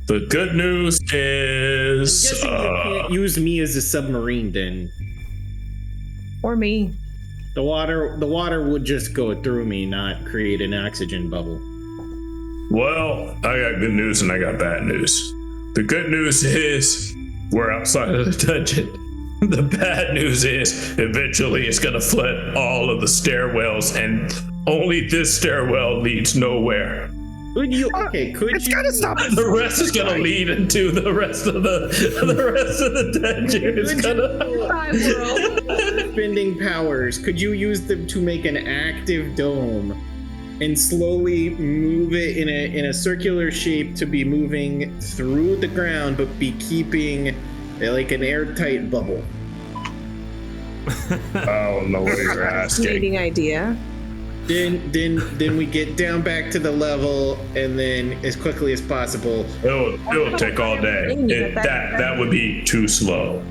the good news I'm is, guessing you can't use me as a submarine. Then Or me. the water would just go through me, not create an oxygen bubble. well, I got good news and I got bad news. The good news is we're outside of the dungeon. The bad news is eventually it's gonna flood all of the stairwells, and only this stairwell leads nowhere. Could you? Okay, could It's you? gotta stop. The rest is gonna lead into the rest of the dungeon. It's gonna. Spending powers. Could you use them to make an active dome and slowly move it in a circular shape to be moving through the ground, but be keeping like an airtight bubble? I don't know what you're asking. Fascinating idea. Then we get down back to the level, and then as quickly as possible. It'll take all day. That would be too slow.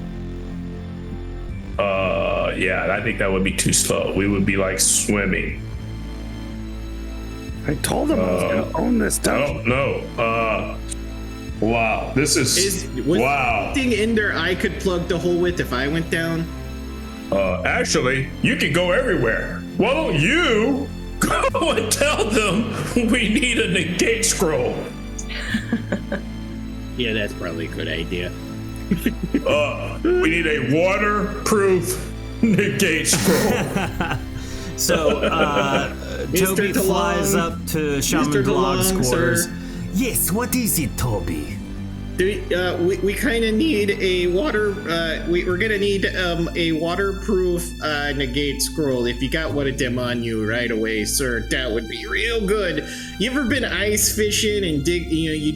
Yeah, I think that would be too slow. We would be like swimming. I told him I was gonna own this I dungeon. don't know. Wow, this is Was wow. there anything in there I could plug the hole with if I went down? Actually, you can go everywhere. Why don't you go and tell them we need a negate scroll? Yeah, that's probably a good idea. We need a waterproof negate scroll. So Toby DeLong, flies up to Shaman Mr. Blog's DeLong, quarters. sir. Yes, what is it, Toby? We kind of need a water. We're gonna need a waterproof negate scroll. If you got one of them on you right away, sir, that would be real good. You ever been ice fishing and dig? You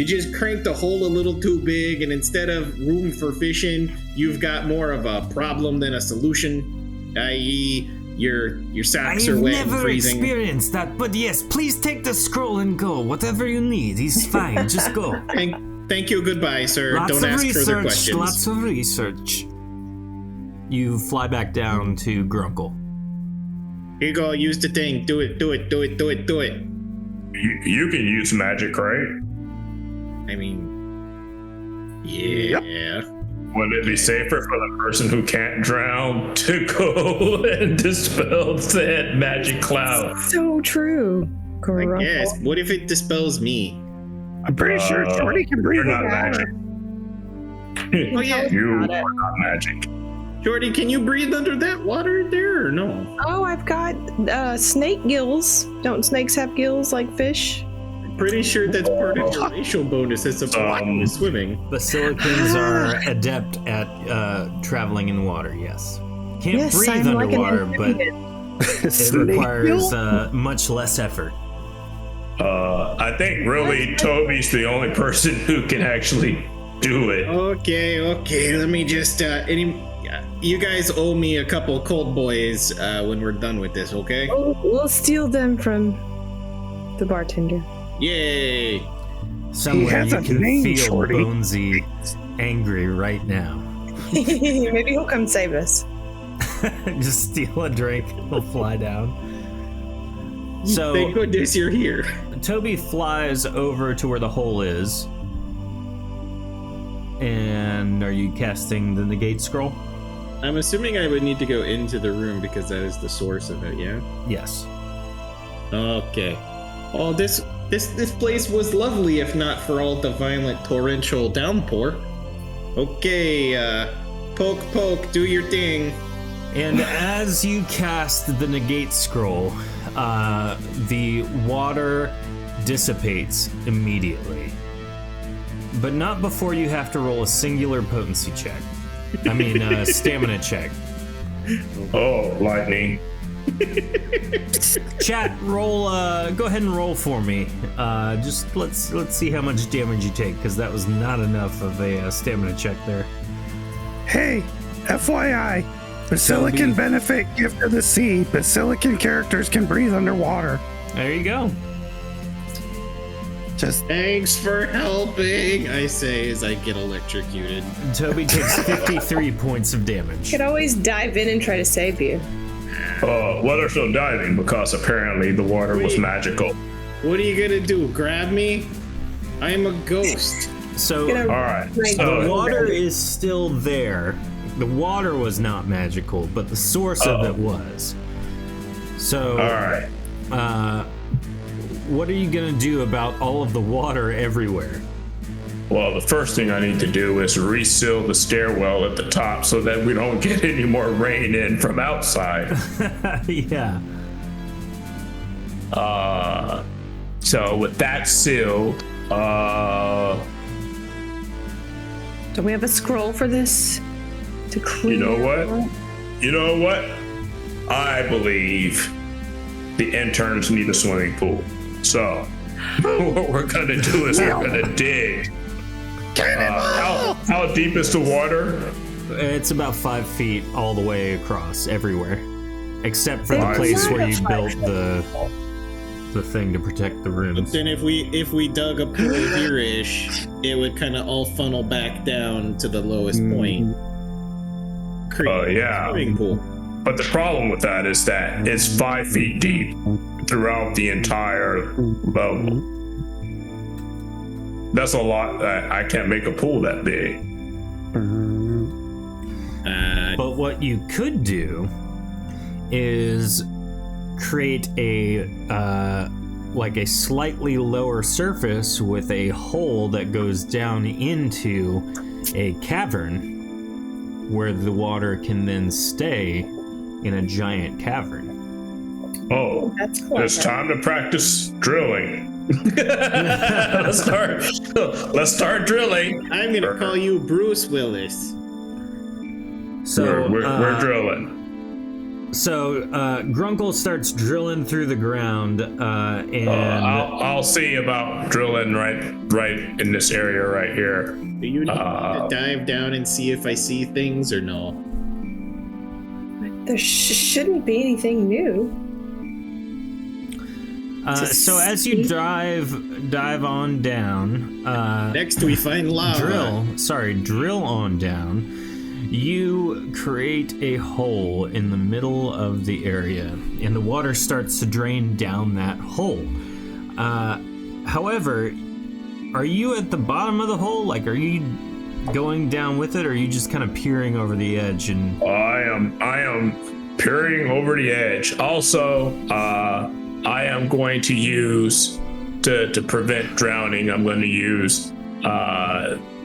just crank the hole a little too big, and instead of room for fishing, you've got more of a problem than a solution. I.e., your socks are I've wet and never freezing. experienced that, but yes, please take the scroll and go. Whatever you need, he's fine. Just go. Thank you. Goodbye, sir. Lots Don't of ask further research. questions. Lots of research. You fly back down to Grunkle. Here you go. Use the thing. Do it. Do it. Do it. Do it. Do it. You can use magic, right? I mean, yeah. Would it be safer for the person who can't drown to go and dispel said magic cloud? So true. I Grunkle. guess. What if it dispels me? I'm pretty sure Shorty can breathe You're not in magic. Oh, yeah. You Got it. are not magic. Shorty, can you breathe under that water there or no? Oh, I've got snake gills. Don't snakes have gills like fish? Pretty sure that's part of your racial bonus as a black with swimming. Basilicans are adept at traveling in water, yes. Can't breathe I'm like underwater, an but it requires much less effort. I think really Toby's the only person who can actually do it. Okay, let me just, you guys owe me a couple cold boys when we're done with this, okay? Oh, we'll steal them from the bartender. Yay! Somewhere you a can name, feel Shorty. Bonesy angry right now. Maybe he'll come save us. Just steal a drink, he'll fly down. So Thank goodness you're here. Toby flies over to where the hole is. And are you casting the negate scroll? I'm assuming I would need to go into the room because that is the source of it, yeah? Yes. Okay. Oh, this place was lovely if not for all the violent torrential downpour. Okay, poke, do your thing. And as you cast the negate scroll, the water dissipates immediately. But not before you have to roll a singular potency check. I mean, stamina check. Oh, lightning. Chat, roll. Go ahead and roll for me. Just let's see how much damage you take, because that was not enough of a stamina check there. Hey, FYI, Basilican benefit gift of the sea. Basilican characters can breathe underwater. There you go. Just Thanks for helping, I say as I get electrocuted. Toby takes 53 points of damage. Could always dive in and try to save you. Well, there's no diving because apparently the water was magical. What are you gonna do? Grab me? I am a ghost. So All right. the So, water is still there. The water was not magical, but the source of it was. So, all right. what are you gonna do about all of the water everywhere? Well, the first thing I need to do is reseal the stairwell at the top so that we don't get any more rain in from outside. Yeah. So with that sealed, Do we have a scroll for this? To clean you know it what? up? You know what? I believe the interns need a swimming pool. So what we're gonna do is we're gonna dig. How deep is the water? It's about 5 feet all the way across everywhere, except for the It's place not where a you built the thing to protect the rooms. Then if we dug a pool here-ish, it would kind of all funnel back down to the lowest point. Create Yeah. a swimming pool. But the problem with that is that it's 5 feet deep throughout the entire level. That's a lot. I can't make a pool that big. But what you could do is create a like a slightly lower surface with a hole that goes down into a cavern where the water can then stay in a giant cavern. Oh, That's clever. it's time to practice drilling. let's start drilling. I'm gonna call you Bruce Willis. So We're drilling. So Grunkle starts drilling through the ground, and I'll see about drilling right in this area right here. Do you need to dive down and see if I see things or no? There shouldn't be anything new. so as you dive on down, Next we find lava. drill on down. You create a hole in the middle of the area, and the water starts to drain down that hole. However, are you at the bottom of the hole? Like, are you going down with it, or are you just kind of peering over the edge? And I am peering over the edge. Also, I am going to use to prevent drowning. I'm going to use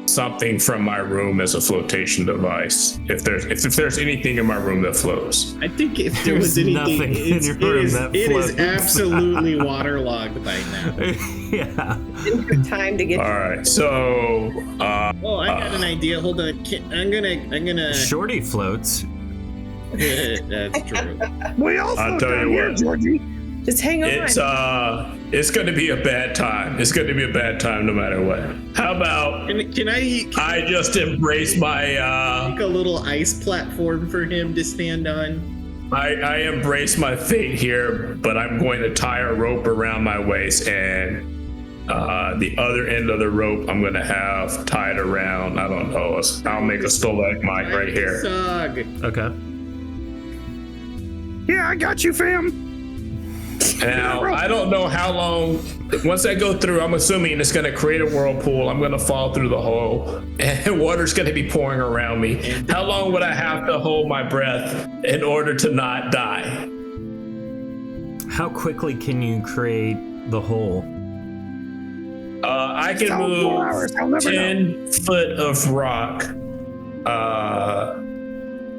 something from my room as a flotation device. If there's anything in my room that floats. I think if there There's was anything, nothing in your room that it is floats. absolutely waterlogged by now. Yeah. Didn't have time to get. All right, so Oh, I got an idea. Hold on. I'm gonna. Shorty floats. That's true. We all I'll float tell down you here, what. Georgie. Just hang on. it's going to be a bad time. It's going to be a bad time no matter what. How about Can I just embrace my make a little ice platform for him to stand on? I embrace my fate here, but I'm going to tie a rope around my waist, and the other end of the rope I'm going to have tied around, I don't know, I'll make a stalagmite right here. Sog. Okay. Yeah, I got you, fam. Now, I don't know how long, once I go through, I'm assuming it's going to create a whirlpool. I'm going to fall through the hole, and water's going to be pouring around me. How long would I have to hold my breath in order to not die? How quickly can you create the hole? I can Tell 'em 4 hours, I'll move never 10 foot of rock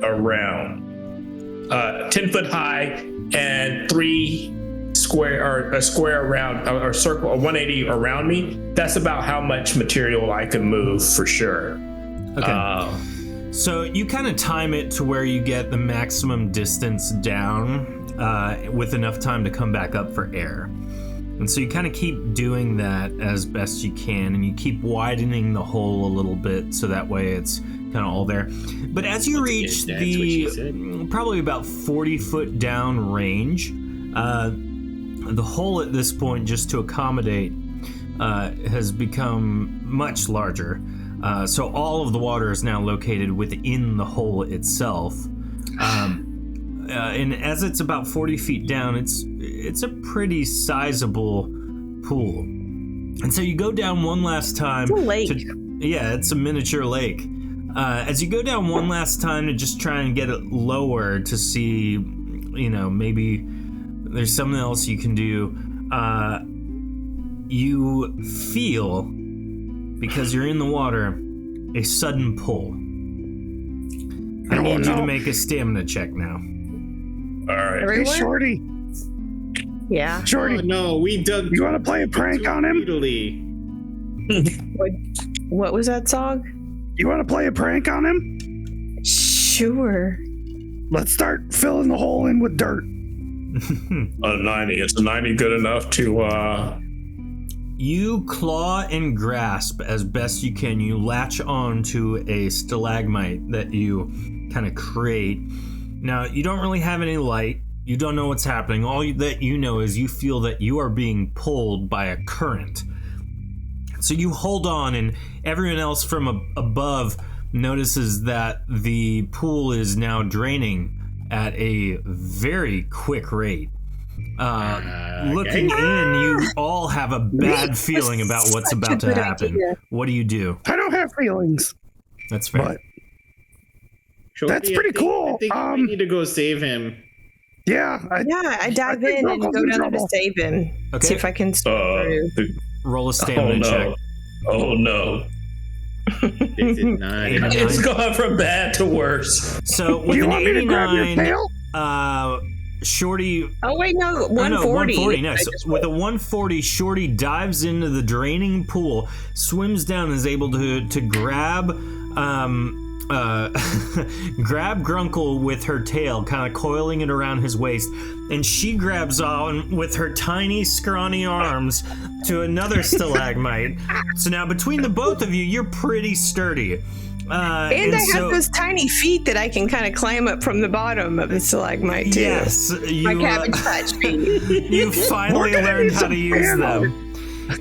around. 10 foot high and 3 square, or a square around, or circle, or 180 around me. That's about how much material I can move for sure. Okay. So you kind of time it to where you get the maximum distance down with enough time to come back up for air. And so you kind of keep doing that as best you can, and you keep widening the hole a little bit so that way it's kind of all there. But as you reach the probably about 40 foot down range, the hole at this point, just to accommodate, has become much larger. So all of the water is now located within the hole itself. And as it's about 40 feet down, it's a pretty sizable pool. And so you go down one last time. It's a lake. Yeah, it's a miniature lake. As you go down one last time to just try and get it lower to see, maybe there's something else you can do, you feel, because you're in the water, a sudden pull. I need you to make a stamina check now. All right. Hey, Everyone? Shorty. Yeah. Shorty, Oh no, we dug. you want to play a prank on him? Brutally. What was that song? You want to play a prank on him? Sure. Let's start filling the hole in with dirt. A 90. Is a 90 good enough to You claw and grasp as best you can. You latch on to a stalagmite that you kind of create. Now, you don't really have any light. You don't know what's happening. All that you know is you feel that you are being pulled by a current. So you hold on, and everyone else from above notices that the pool is now draining at a very quick rate. Looking in, you all have a bad feeling about what's about to happen. What do you do? I don't have feelings, That's fair. but Shorty, That's pretty cool. I think we need to go save him. yeah. I dive think in and Runkle's go in down there to trouble. save him. Okay. See if I can swim through. Roll a stamina check. Oh no. This is not. It's gone from bad to worse. So Do with you an want me to grab your 89, tail? Shorty. Oh wait, no, 140. No, 140. No, I so just with a 140, Shorty dives into the draining pool, swims down, and is able to grab grab Grunkle with her tail, kind of coiling it around his waist, and she grabs on with her tiny, scrawny arms to another stalagmite. So now between the both of you, you're pretty sturdy. and I have those tiny feet that I can kind of climb up from the bottom of the stalagmite too. Yes, My cabbage patch feet. you finally We're gonna learned need how some to use ammo. them.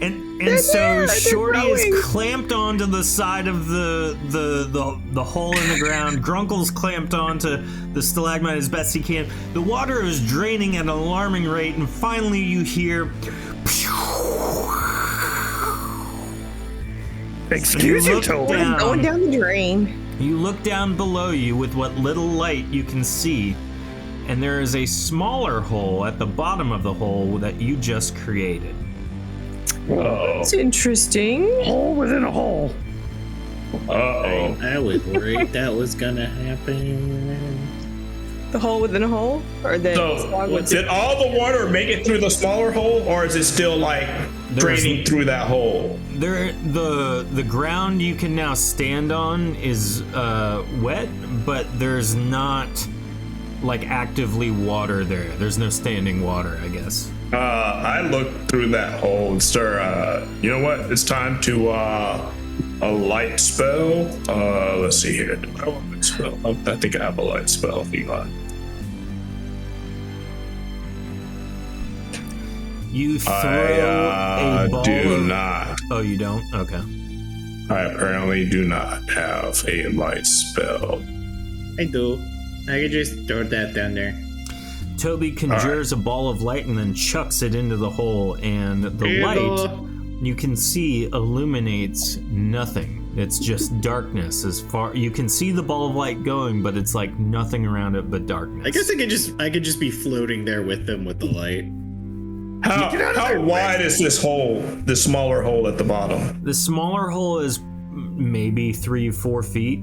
And They're so there, they're Shorty growing. is clamped onto the side of the hole in the ground. Grunkle's clamped onto the stalagmite as best he can. The water is draining at an alarming rate, and finally you hear. Excuse you, Toby. Going down the drain. You look down below you with what little light you can see, and there is a smaller hole at the bottom of the hole that you just created. It's interesting. Hole within a hole. Uh-oh. I was worried that was gonna happen. The hole within a hole, or the slog So, within? did all the water make it through the smaller hole, or is it still like draining through that hole? The ground you can now stand on is wet, but there's not like actively water there. There's no standing water, I guess. I looked through that hole, sir. You know what? It's time to a light spell. Let's see here. Do I want a light spell? I think I have a light spell. Hang on. You throw a ball. Do of- not. Oh, you don't? Okay. I apparently do not have a light spell. I do. I could just throw that down there. Toby conjures a ball of light and then chucks it into the hole, and the light you can see illuminates nothing. It's just darkness. As far you can see the ball of light going, but it's like nothing around it but darkness. I guess I could just be floating there with them with the light. How wide is this hole? The smaller hole at the bottom. The smaller hole is maybe 3-4 feet.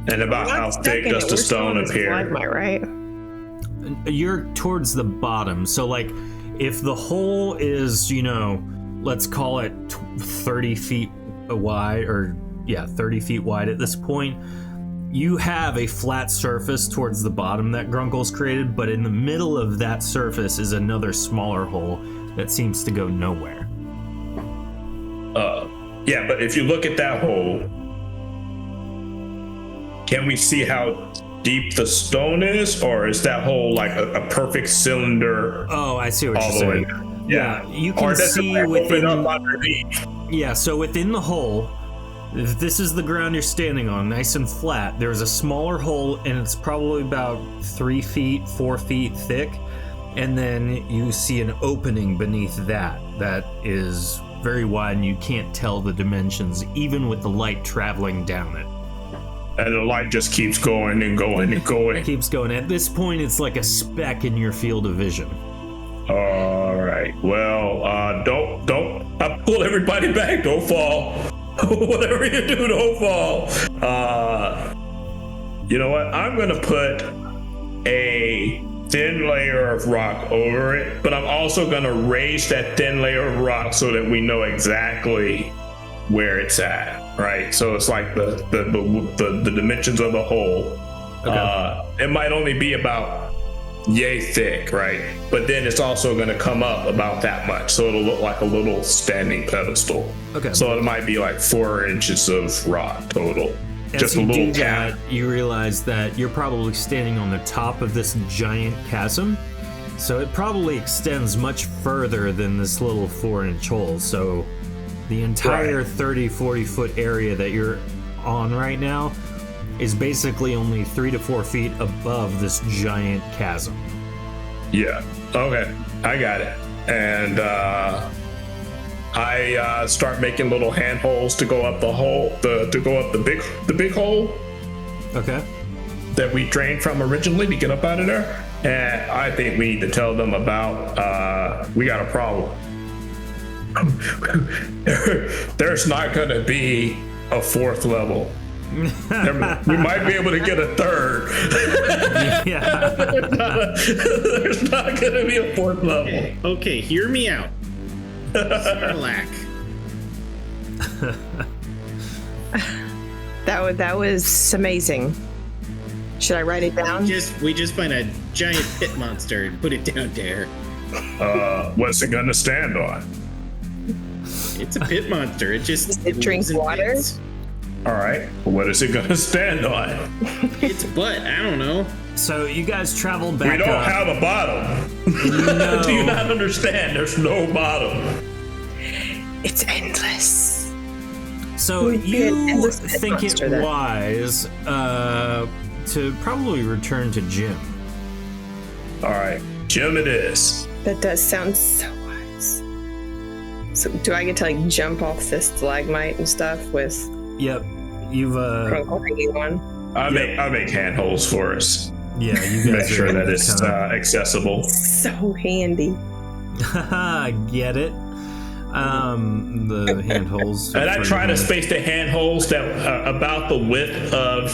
And about how thick does the stone appear? Stalagmite, right? You're towards the bottom, so like if the hole is, let's call it 30 feet wide, or 30 feet wide at this point, you have a flat surface towards the bottom that Grunkle's created, but in the middle of that surface is another smaller hole that seems to go nowhere. Yeah, but if you look at that hole, can we see how deep the stone is, or is that hole like a perfect cylinder? Oh, I see what all you're the way saying. down? Yeah, you Or can does see it open within. up underneath? Yeah, so within the hole, if this is the ground you're standing on, nice and flat, there's a smaller hole, and it's probably about 3 feet, 4 feet thick, and then you see an opening beneath that is very wide, and you can't tell the dimensions, even with the light traveling down it. And the light just keeps going and going and going. It keeps going. At this point, it's like a speck in your field of vision. All right. Well, don't. I pull everybody back. Don't fall. Whatever you do, don't fall. You know what? I'm gonna put a thin layer of rock over it, but I'm also gonna raise that thin layer of rock so that we know exactly where it's at. Right. So it's like the dimensions of the hole. Okay. It might only be about yay thick, right? But then it's also going to come up about that much, so it'll look like a little standing pedestal. Okay. So it might be like 4 inches of rock total. As Just a you little do cap. that, you realize that you're probably standing on the top of this giant chasm, so it probably extends much further than this little 4-inch hole. So the entire 30-40 foot area that you're on right now is basically only 3 to 4 feet above this giant chasm. Yeah. Okay. I got it. And I start making little handholds to go up the hole, to go up the big hole Okay. that we drained from originally to get up out of there. And I think we need to tell them about we got a problem. There's not going to be a 4th level. We might be able to get a 3rd. Yeah. There's not going to be a 4th level. Okay, hear me out. Sarlacc. That was amazing. Should I write it down? We just find a giant pit monster and put it down there. What's it going to stand on? It's a pit monster. It just Does it drink lives in water? pits. All right. What is it going to stand on? Its butt. I don't know. So you guys travel back We don't up. have a bottom. No. Do you not understand? There's no bottom. It's endless. So Would be an you endless pit think it monster then. wise to probably return to Jim. All right. Jim it is. That does sound so wise. So do I get to like jump off this stalagmite and stuff with Yep. You've Grunkle hanging on? I make handholds for us. yeah, you guys Make sure are that it's kinda- accessible. So handy. Get it. The handholds. And I try to space the handholds that about the width of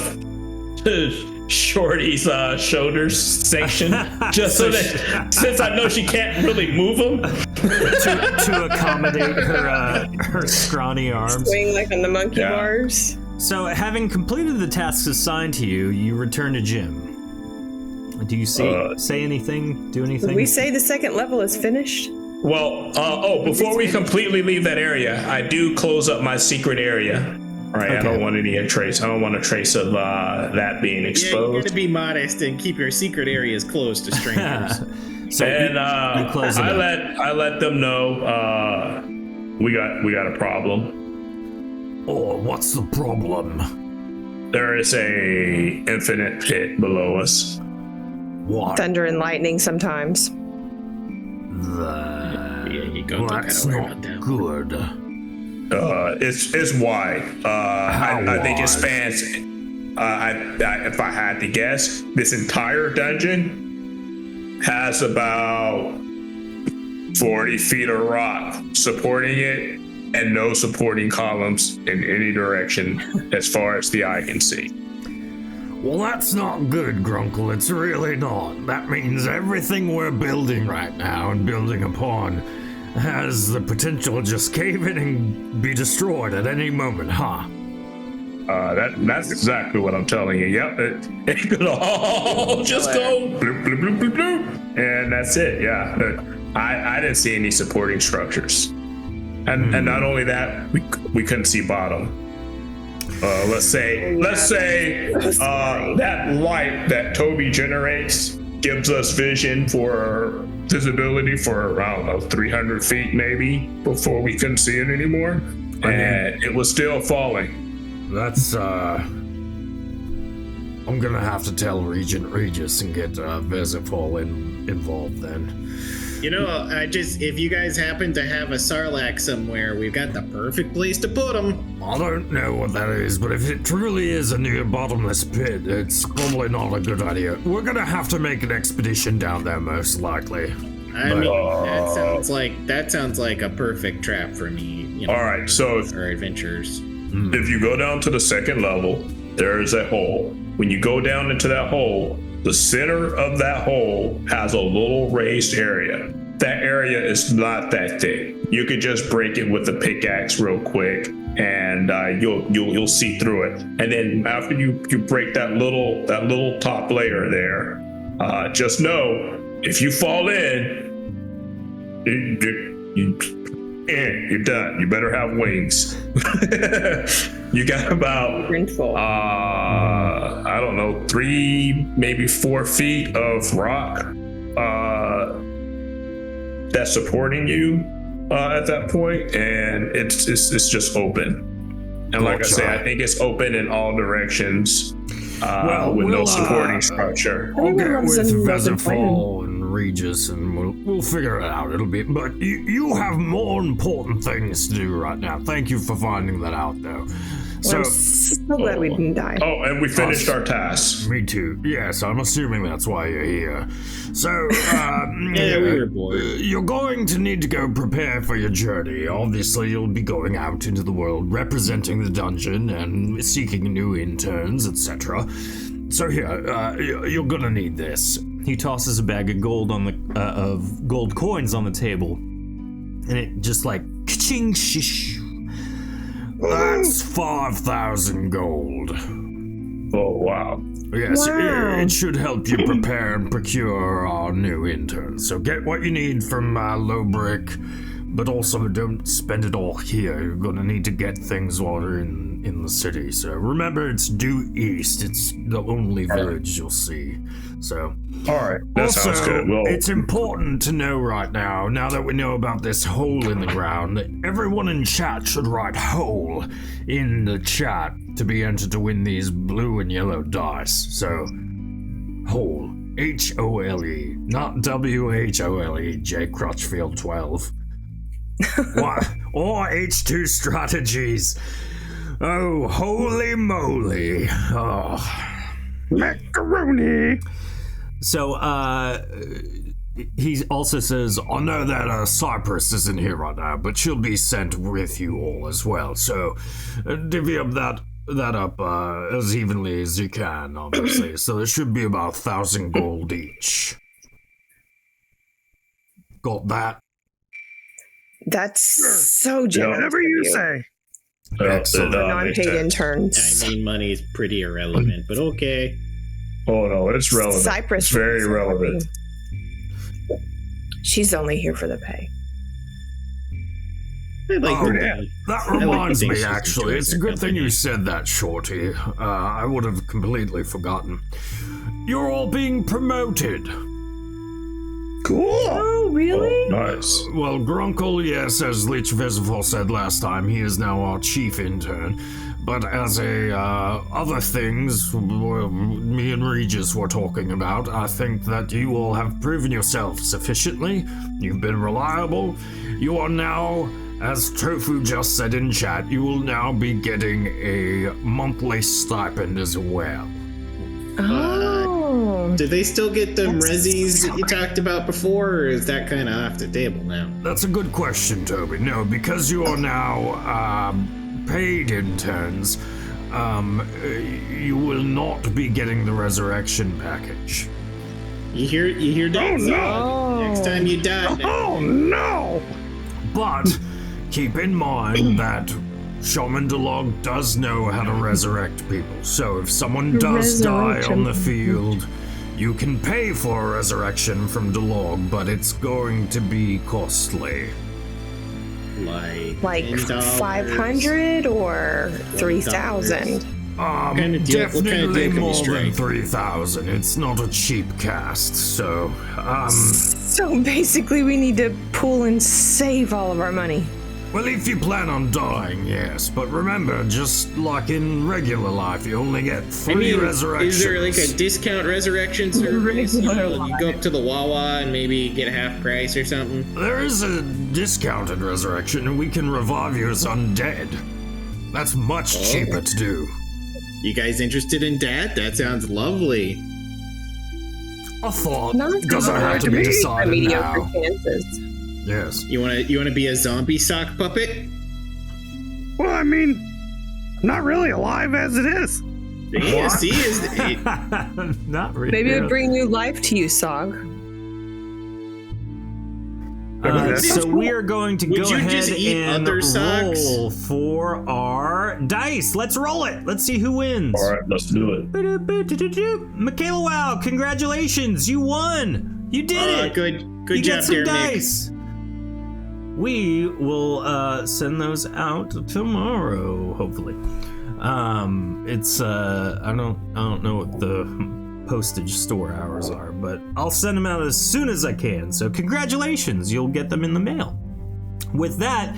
Shorty's shoulders section, just so that since I know she can't really move them, to accommodate her scrawny arms. Swing like on the monkey bars. So, having completed the tasks assigned to you, you return to Jim. Do you say anything? Do anything? Did we say the second level is finished? well, before we completely leave that area, I do close up my secret area. Right, okay. I don't want any trace. I don't want a trace of that being exposed. Yeah, you gotta be modest and keep your secret areas closed to strangers. So and you close it I let them know we got a problem. Oh, what's the problem? There is a infinite pit below us. What? Thunder and lightning sometimes. Yeah, you go. That's not good. It's wide. I think it spans. If I had to guess, this entire dungeon has about 40 feet of rock supporting it, and no supporting columns in any direction as far as the eye can see. Well, that's not good, Grunkle. It's really not. That means everything we're building right now and building upon has the potential to just cave in and be destroyed at any moment, huh? That's exactly what I'm telling you. Yep, it could all just go bloop, bloop, bloop, bloop, bloop, and that's it. Yeah, I didn't see any supporting structures. And not only that, we couldn't see bottom. Let's say that light that Toby generates gives us visibility for around 300 feet maybe before we couldn't see it anymore, and it was still falling. That's I'm gonna have to tell Regent Regis and get Vezifol involved then. You know, if you guys happen to have a Sarlacc somewhere, we've got the perfect place to put them. I don't know what that is, but if it truly is a near bottomless pit, it's probably not a good idea. We're gonna have to make an expedition down there, most likely. I mean, that sounds like a perfect trap for me. You know, all right, so our adventures. If you go down to the second level, there's a hole. When you go down into that hole, the center of that hole has a little raised area. That area is not that thick. You could just break it with a pickaxe real quick, and you'll see through it. And then after you break that little top layer there, just know if you fall in, you're done. You better have wings. You got about I don't know, 3, maybe 4 feet of rock that's supporting you at that point, and it's just open. And like I say, I think it's open in all directions with no supporting structure. I'll get with Vezifol and Regis, and we'll figure it out. But you have more important things to do right now. Thank you for finding that out, though. So, I'm so glad we didn't die. Oh, and we finished our tasks. Me too. Yes, I'm assuming that's why you're here. So, yeah, we were bored. You're going to need to go prepare for your journey. Obviously, you'll be going out into the world, representing the dungeon and seeking new interns, etc. So here, you're gonna need this. He tosses a bag of gold of gold coins on the table, and it just like ka-ching, shish. That's 5,000 gold. Oh, wow. Yes, it should help you prepare and procure our new interns. So get what you need from Lowbrick, but also don't spend it all here. You're gonna need to get things while you're in the city. So remember, it's due east. It's the only village you'll see. So, all right, that sounds good. Well, it's important to know right now that we know about this hole in the ground, that everyone in chat should write "hole" in the chat to be entered to win these blue and yellow dice. So, hole, H-O-L-E, not W-H-O-L-E, J. Crutchfield 12. Or H2 strategies. Oh, holy moly. Oh. Macaroni. So, he also says, I know that Cypress isn't here right now, but she'll be sent with you all as well. So divvy up that up as evenly as you can, obviously. So there should be about 1,000 gold each. Got that? That's so generous. Whatever you say. Excellent. Non-paid interns. I mean, money is pretty irrelevant, but okay. Oh no, it's relevant. Cypress It's very relevant. She's only here for the pay. I like her yeah. money. That I like to reminds think me, she's actually. enjoying It's a her good thing company. you said that, Shorty. I would have completely forgotten. You're all being promoted. Cool. Oh, really? Nice. Well, Grunkle, yes, as Leech Visible said last time, he is now our chief intern. But as other things me and Regis were talking about, I think that you all have proven yourselves sufficiently. You've been reliable. You are now, as Tofu just said in chat, you will now be getting a monthly stipend as well. Oh. Do they still get them resis that you talked about before, or is that kind of off the table now? That's a good question, Toby. No, because you are now paid interns, you will not be getting the resurrection package. You hear that? Oh, no. Oh. Next time you die. Oh no! But keep in mind that Shaman DeLog does know how to resurrect people. So if someone does die on the field, you can pay for a resurrection from DeLog, but it's going to be costly. Like $10, 500 or 3,000? kind of deal- what kind of Definitely deal can we more than strike? 3,000. It's not a cheap cast, so So basically, we need to pool and save all of our money. well, if you plan on dying, yes. But remember, just like in regular life, you only get free resurrections. is there like a discount resurrection service? You go up to the Wawa and maybe get a half price or something. There is a discounted resurrection, and we can revive you as undead. That's much cheaper to do. You guys interested in that? That sounds lovely. A thought Not doesn't have to be for decided mediocre now. chances. Yes. You wanna be a zombie sock puppet? Well, I mean, I'm not really alive as it is. Yeah, see, Not really. Maybe it would bring new life to you, Sog. So we are going to Would go you ahead just eat and other socks? roll for our dice. Let's roll it. Let's see who wins. All right, let's do it. Michaela, wow, congratulations. You won. You did it. good You job got some there, Nick. dice. We will send those out tomorrow, hopefully. It's I don't know what the postage store hours are, but I'll send them out as soon as I can. So congratulations, you'll get them in the mail. With that,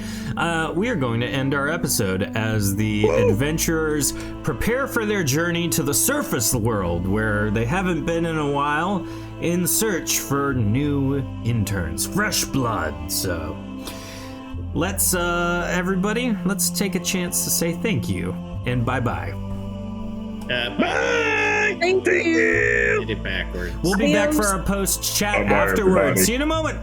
we are going to end our episode as the adventurers prepare for their journey to the surface world, where they haven't been in a while, in search for new interns, fresh blood. So let's everybody, let's take a chance to say thank you and bye-bye. Bye! Thank you. Did it backwards. We'll be back for our post chat Bye-bye, afterwards. everybody. See you in a moment.